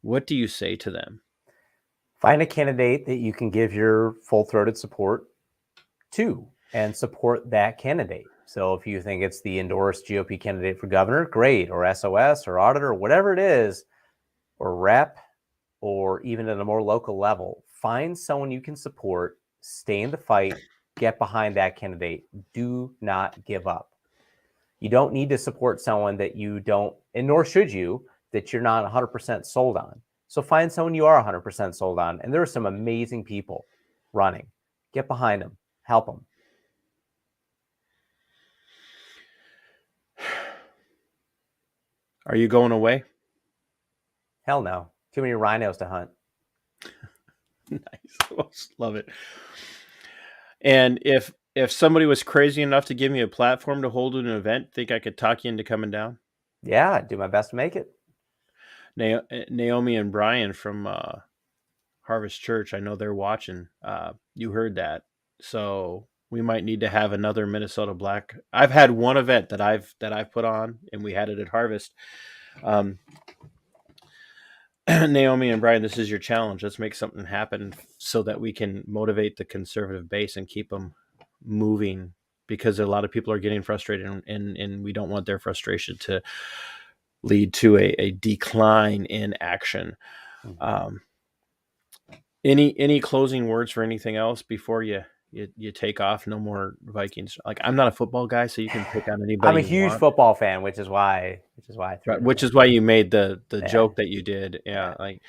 Speaker 2: What do you say to them?
Speaker 3: Find a candidate that you can give your full-throated support to and support that candidate. So if you think it's the endorsed GOP candidate for governor, great, or SOS or auditor, or whatever it is, or rep, or even at a more local level, find someone you can support, stay in the fight, get behind that candidate. Do not give up. You don't need to support someone that you don't, and nor should you, that you're not 100% sold on. So find someone you are 100% sold on. And there are some amazing people running. Get behind them, help them.
Speaker 2: Are you going away?
Speaker 3: Hell no. Too many rhinos to hunt.
Speaker 2: Nice. Love it. And if somebody was crazy enough to give me a platform to hold an event, think I could talk you into coming down?
Speaker 3: Yeah, I'd do my best to make it.
Speaker 2: Naomi and Brian from Harvest Church, I know they're watching. You heard that. So we might need to have another Minnesota Black. I've had one event that I've put on, and we had it at Harvest. Naomi and Brian, this is your challenge. Let's make something happen so that we can motivate the conservative base and keep them moving, because a lot of people are getting frustrated, and we don't want their frustration to lead to a decline in action. Any closing words for anything else before you take off? No more Vikings. Like, I'm not a football guy, so you can pick on anybody.
Speaker 3: I'm a huge football fan, which is why I threw it.
Speaker 2: Which is why you made the joke that you did. Yeah. Like,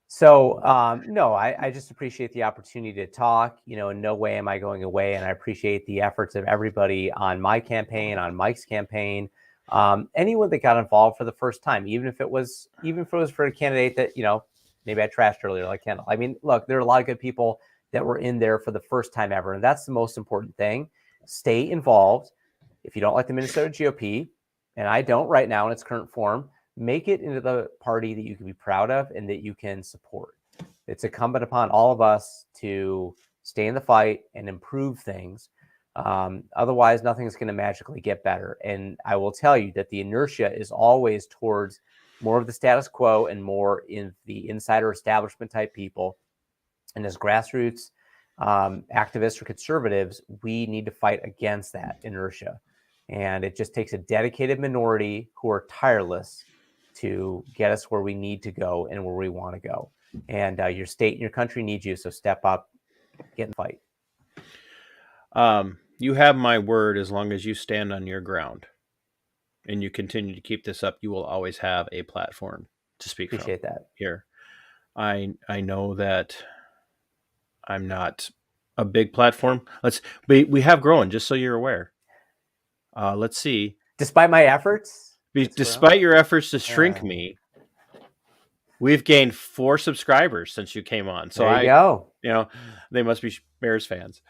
Speaker 3: so no, I just appreciate the opportunity to talk. In no way am I going away, and I appreciate the efforts of everybody on my campaign, on Mike's campaign, anyone that got involved for the first time, even if it was for a candidate that maybe I trashed earlier, like Kendall. I mean, look, there are a lot of good people that were in there for the first time ever, and that's the most important thing. Stay involved. If you don't like the Minnesota GOP, and I don't right now in its current form, make it into the party that you can be proud of and that you can support. It's incumbent upon all of us to stay in the fight and improve things. Otherwise, nothing's going to magically get better. And I will tell you that the inertia is always towards more of the status quo and more in the insider establishment type people. And as grassroots activists or conservatives, we need to fight against that inertia. And it just takes a dedicated minority who are tireless to get us where we need to go and where we want to go. And your state and your country need you. So step up, get in the fight.
Speaker 2: You have my word. As long as you stand on your ground and you continue to keep this up, you will always have a platform to speak from.
Speaker 3: Appreciate that.
Speaker 2: Here. I know that I'm not a big platform. We have grown, just so you're aware. Let's see.
Speaker 3: Despite my efforts?
Speaker 2: Despite your efforts to shrink me, we've gained 4 subscribers since you came on. So
Speaker 3: there you go.
Speaker 2: They must be Bears fans.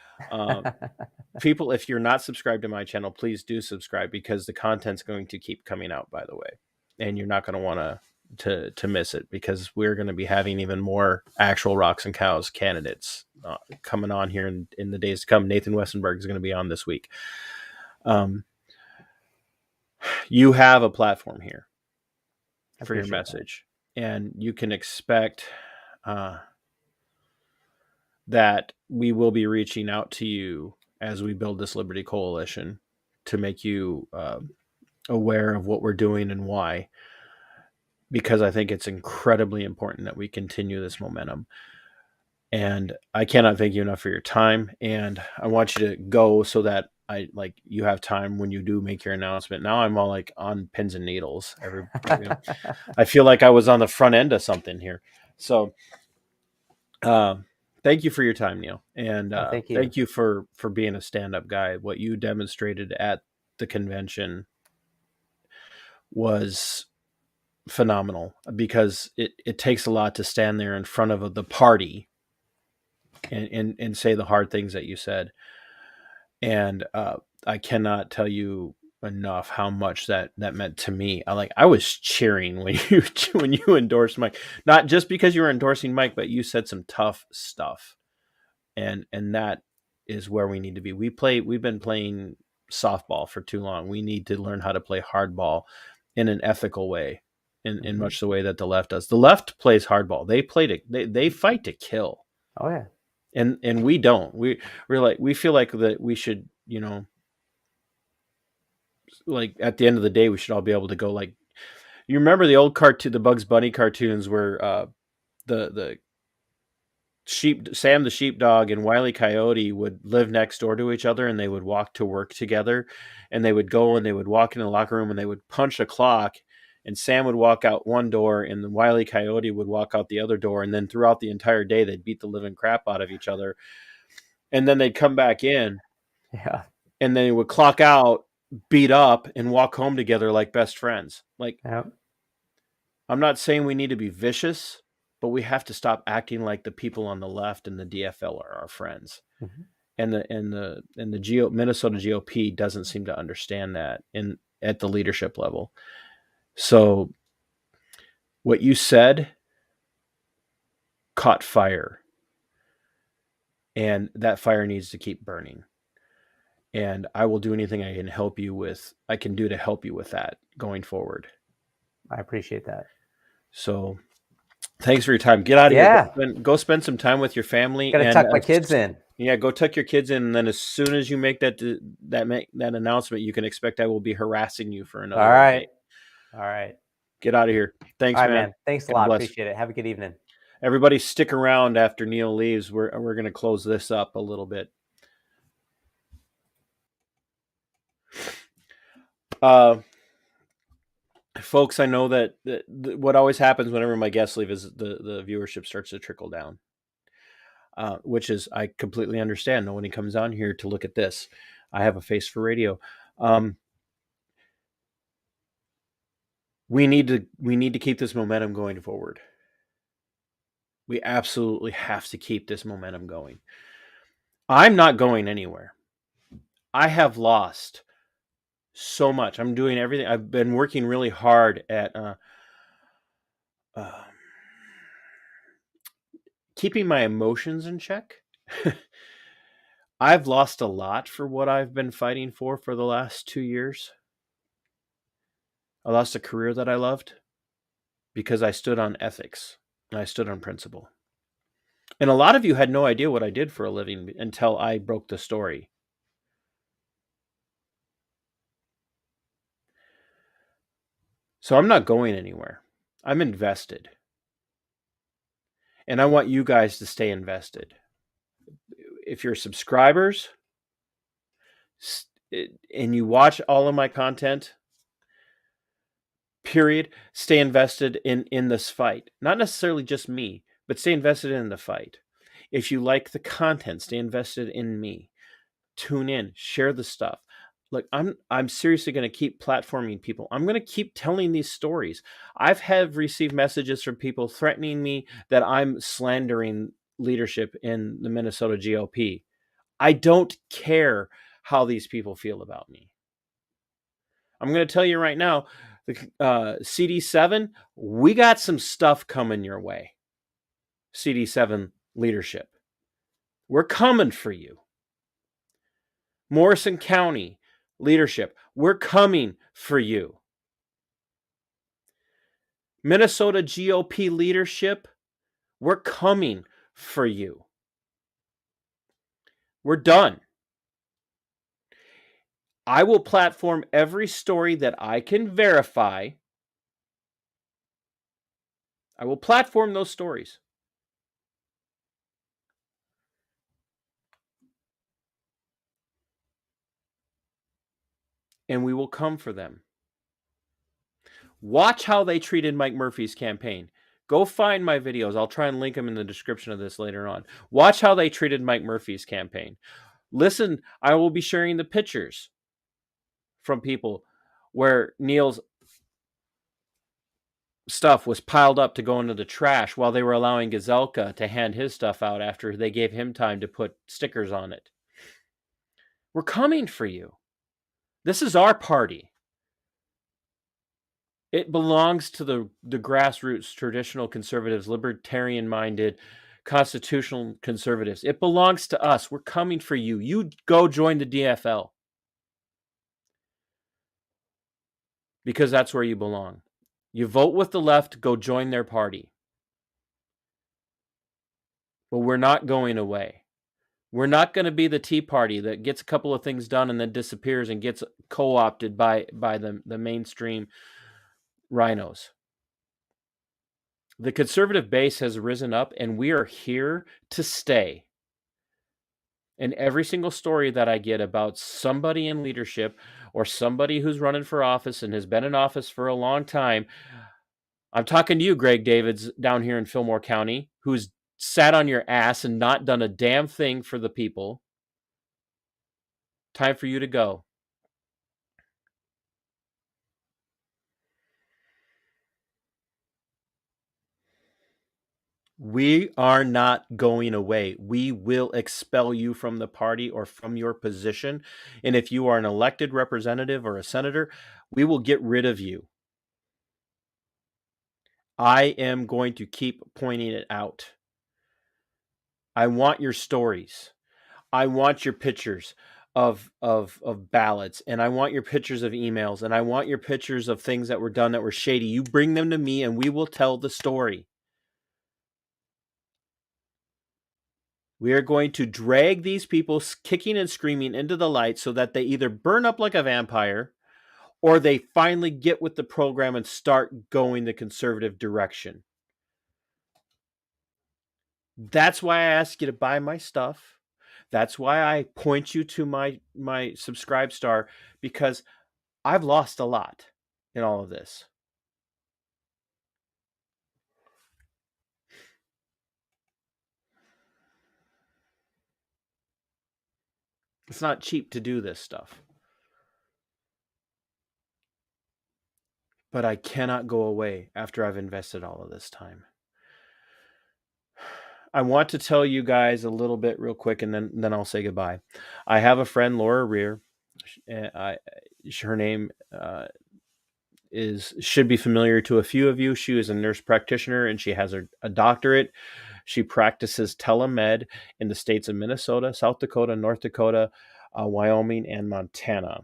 Speaker 2: People, if you're not subscribed to my channel, please do subscribe, because the content's going to keep coming out, by the way. And you're not going to want to miss it, because we're going to be having even more actual Rocks and Cows candidates coming on here in the days to come. Nathan Westenberg is going to be on this week. You have a platform here for your message, and you can expect that we will be reaching out to you as we build this Liberty Coalition to make you aware of what we're doing and why, because I think it's incredibly important that we continue this momentum. And I cannot thank you enough for your time, and I want you to go so that you have time when you do make your announcement. Now I'm all like on pins and needles. I feel like I was on the front end of something here. So thank you for your time, Neil. And thank you for being a stand-up guy. What you demonstrated at the convention was phenomenal, because it takes a lot to stand there in front of the party and say the hard things that you said. And I cannot tell you enough how much that meant to me. I was cheering when you endorsed Mike, not just because you were endorsing Mike, but you said some tough stuff, and that is where we need to be. We've been playing softball for too long. We need to learn how to play hardball in an ethical way, in much the way that the left does. The left plays hardball. They fight to kill.
Speaker 3: Oh yeah.
Speaker 2: And we don't. We feel like that we should, like at the end of the day, we should all be able to go like, you remember the old cartoon, the Bugs Bunny cartoons where the Sam the sheepdog and Wile E. Coyote would live next door to each other, and they would walk to work together, and they would go and they would walk in the locker room and they would punch a clock, and Sam would walk out one door and the Wile E. Coyote would walk out the other door, and then throughout the entire day they'd beat the living crap out of each other, and then they'd come back in
Speaker 3: Yeah.
Speaker 2: and they would clock out, beat up, and walk home together like best friends. Like,
Speaker 3: Yep.
Speaker 2: I'm not saying we need to be vicious, but we have to stop acting like the people on the left and the DFL are our friends.
Speaker 3: Mhm.
Speaker 2: And the Minnesota GOP doesn't seem to understand that at the leadership level. So what you said caught fire, and that fire needs to keep burning. And I will do anything I can do to help you with that going forward.
Speaker 3: I appreciate that.
Speaker 2: So thanks for your time. Get out of here. Go spend some time with your family.
Speaker 3: Gotta tuck my kids in.
Speaker 2: Yeah, go tuck your kids in, and then as soon as you make that announcement, you can expect I will be harassing you for another day.
Speaker 3: All right.
Speaker 2: Get out of here. Thanks, man.
Speaker 3: Thanks a lot. Appreciate it. Have a good evening.
Speaker 2: Everybody stick around after Neil leaves. We're going to close this up a little bit. Folks, I know that what always happens whenever my guests leave is the viewership starts to trickle down. Which is, I completely understand. Nobody comes on here to look at this. I have a face for radio. We need to keep this momentum going forward. We absolutely have to keep this momentum going. I'm not going anywhere. I have lost so much. I'm doing everything. I've been working really hard at keeping my emotions in check. I've lost a lot for what I've been fighting for the last 2 years. I lost a career that I loved because I stood on ethics and I stood on principle. And a lot of you had no idea what I did for a living until I broke the story. So I'm not going anywhere. I'm invested. And I want you guys to stay invested. If you're subscribers and you watch all of my content, period, stay invested in this fight. Not necessarily just me, but stay invested in the fight. If you like the content, stay invested in me. Tune in, share the stuff. Look, I'm seriously going to keep platforming people. I'm going to keep telling these stories. I've received messages from people threatening me that I'm slandering leadership in the Minnesota GOP. I don't care how these people feel about me. I'm going to tell you right now, the CD7, we got some stuff coming your way. CD7 leadership. We're coming for you. Morrison County leadership, we're coming for you. Minnesota GOP leadership, we're coming for you. We're done. I will platform every story that I can verify. I will platform those stories. And we will come for them. Watch how they treated Mike Murphy's campaign. Go find my videos. I'll try and link them in the description of this later on. Watch how they treated Mike Murphy's campaign. Listen, I will be sharing the pictures from people where Neil's stuff was piled up to go into the trash while they were allowing Gazelka to hand his stuff out after they gave him time to put stickers on it. We're coming for you. This is our party. It belongs to the grassroots, traditional conservatives, libertarian-minded, constitutional conservatives. It belongs to us. We're coming for you. You go join the DFL. Because that's where you belong. You vote with the left, go join their party. But we're not going away. We're not going to be the Tea Party that gets a couple of things done and then disappears and gets co-opted by the mainstream rhinos. The conservative base has risen up, and we are here to stay. And every single story that I get about somebody in leadership or somebody who's running for office and has been in office for a long time, I'm talking to you, Greg Davids, down here in Fillmore County, who's sat on your ass and not done a damn thing for the people. Time for you to go. We are not going away. We will expel you from the party or from your position. And if you are an elected representative or a senator, we will get rid of you. I am going to keep pointing it out. I want your stories. I want your pictures of ballots, and I want your pictures of emails, and I want your pictures of things that were done that were shady. You bring them to me and we will tell the story. We are going to drag these people kicking and screaming into the light so that they either burn up like a vampire or they finally get with the program and start going the conservative direction. That's why I ask you to buy my stuff. That's why I point you to my subscribe star, because I've lost a lot in all of this. It's not cheap to do this stuff. But I cannot go away after I've invested all of this time. I want to tell you guys a little bit real quick, and then I'll say goodbye. I have a friend, Laura Rear. Her name should be familiar to a few of you. She is a nurse practitioner, and she has a doctorate. She practices telemed in the states of Minnesota, South Dakota, North Dakota, Wyoming, and Montana.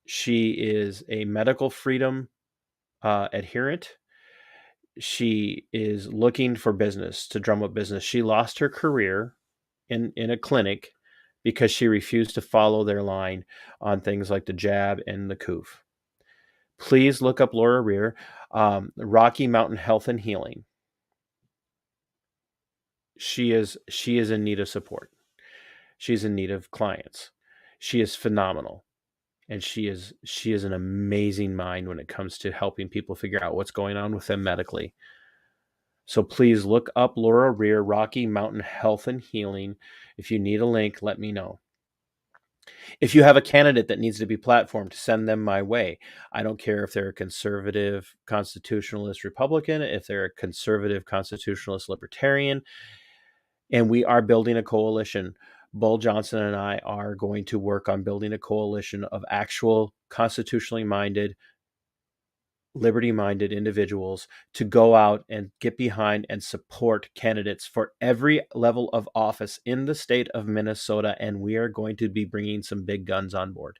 Speaker 2: She is a medical freedom adherent. She is looking for business, to drum up business. She lost her career in a clinic because she refused to follow their line on things like the jab and the coof. Please look up Laura Rear, Rocky Mountain Health and Healing. She is in need of support. She's in need of clients. She is phenomenal. And she is an amazing mind when it comes to helping people figure out what's going on with them medically. So please look up Laura Rear, Rocky Mountain Health and Healing. If you need a link, let me know. If you have a candidate that needs to be platformed, send them my way. I don't care if they're a conservative constitutionalist Republican, if they're a conservative constitutionalist libertarian. And we are building a coalition. Bull Johnson and I are going to work on building a coalition of actual constitutionally minded, liberty-minded individuals to go out and get behind and support candidates for every level of office in the state of Minnesota, and we are going to be bringing some big guns on board.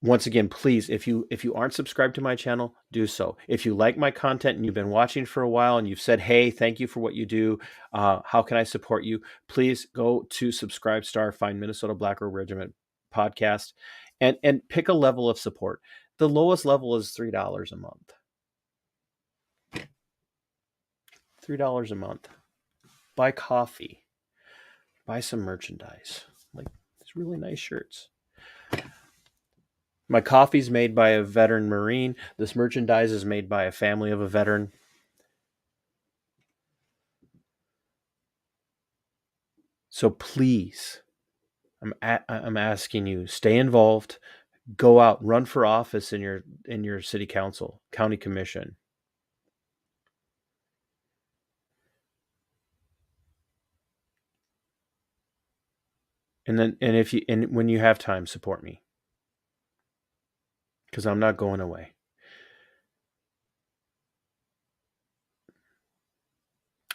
Speaker 2: Once again, please, if you aren't subscribed to my channel, do so. If you like my content and you've been watching for a while and you've said, hey, thank you for what you do, how can I support you? Please go to Subscribe Star, find Minnesota Black Robe Regiment podcast, and pick a level of support. The lowest level is $3 a month. $3 a month. Buy coffee. Buy some merchandise. Like these really nice shirts. My coffee's made by a veteran Marine. This merchandise is made by a family of a veteran. So please, I'm asking you, stay involved. Go out, run for office in your city council, county commission. And when you have time, support me, because I'm not going away.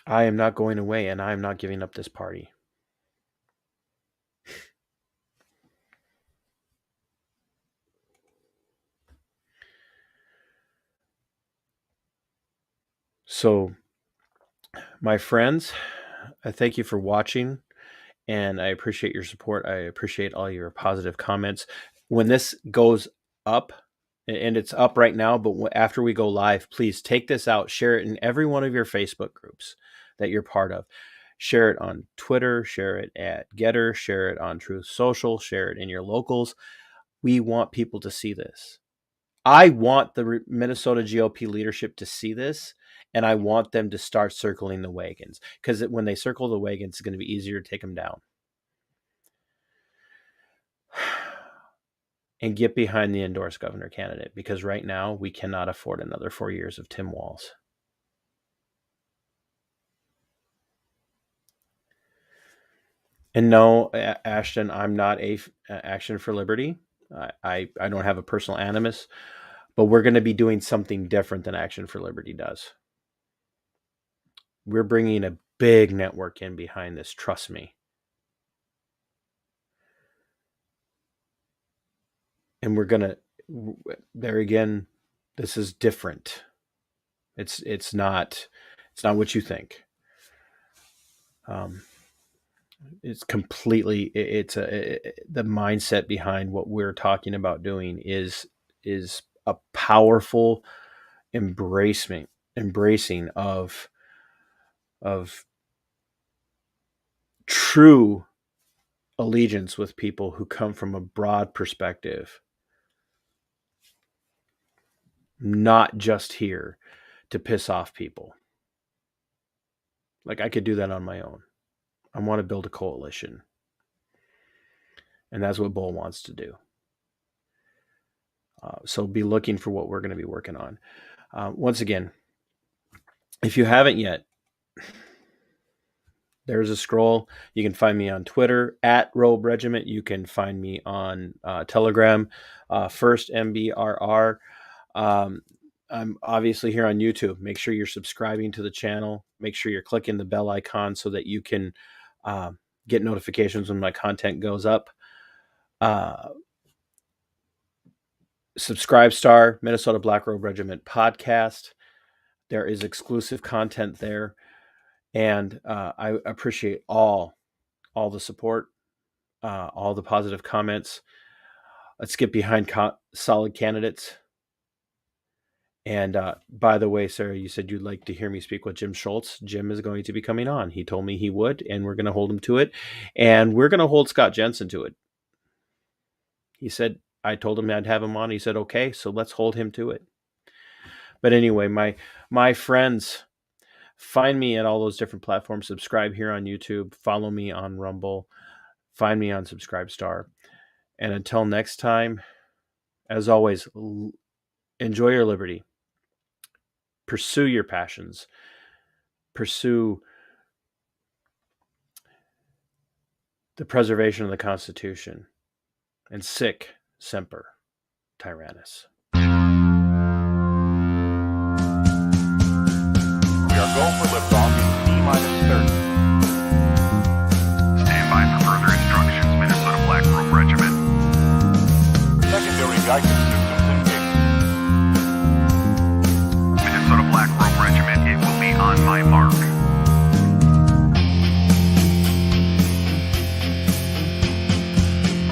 Speaker 2: I am not going away, and I am not giving up this party. So My friends, I thank you for watching, and I appreciate your support. I appreciate all your positive comments. When this goes up, and it's up right now, but after we go live, please take this out, share it in every one of your Facebook groups that you're part of. Share it on Twitter, share it at Getter, share it on Truth Social, share it in your locals. We want people to see this. I want the Minnesota GOP leadership to see this, and I want them to start circling the wagons, because when they circle the wagons, it's going to be easier to take them down. And get behind the endorsed governor candidate, because right now we cannot afford another 4 years of Tim Walz. And no, Ashton, I'm not a Action for Liberty. I don't have a personal animus, but we're going to be doing something different than Action for Liberty does. We're bringing a big network in behind this. Trust me. And we're going to, there again, this is different. It's not what you think. It's completely, the mindset behind what we're talking about doing is a powerful embracing of true allegiance with people who come from a broad perspective, not just here to piss off people. Like, I could do that on my own. I want to build a coalition. And that's what Bull wants to do. So be looking for what we're going to be working on. Once again, if you haven't yet, there's a scroll. You can find me on Twitter at Robe Regiment. You can find me on Telegram, First MBRR. I'm obviously here on YouTube. Make sure you're subscribing to the channel. Make sure you're clicking the bell icon so that you can get notifications when my content goes up. Subscribe Star, Minnesota Black Robe Regiment podcast. There is exclusive content there. And I appreciate all the support, all the positive comments. Let's get behind solid candidates. And by the way, Sarah, you said you'd like to hear me speak with Jim Schultz. Jim is going to be coming on. He told me he would, and we're going to hold him to it. And we're going to hold Scott Jensen to it. He said, I told him I'd have him on. He said, okay, so let's hold him to it. But anyway, my friends, find me at all those different platforms. Subscribe here on YouTube. Follow me on Rumble. Find me on Subscribestar. And until next time, as always, enjoy your liberty. Pursue your passions. Pursue the preservation of the Constitution. And sic semper tyrannis.
Speaker 1: We are going for liftoff in T-minus 30. Stand by for further instructions, Minnesota Black Robe Regiment. Secondary guidance systems engaged. Minnesota Black Robe Regiment, it will be on my mark.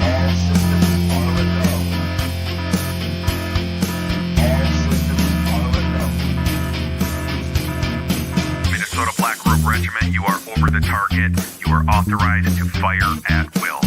Speaker 4: All systems are a go. All systems are a go.
Speaker 1: Minnesota Black Robe Regiment, you are over the target. You are authorized to fire at will.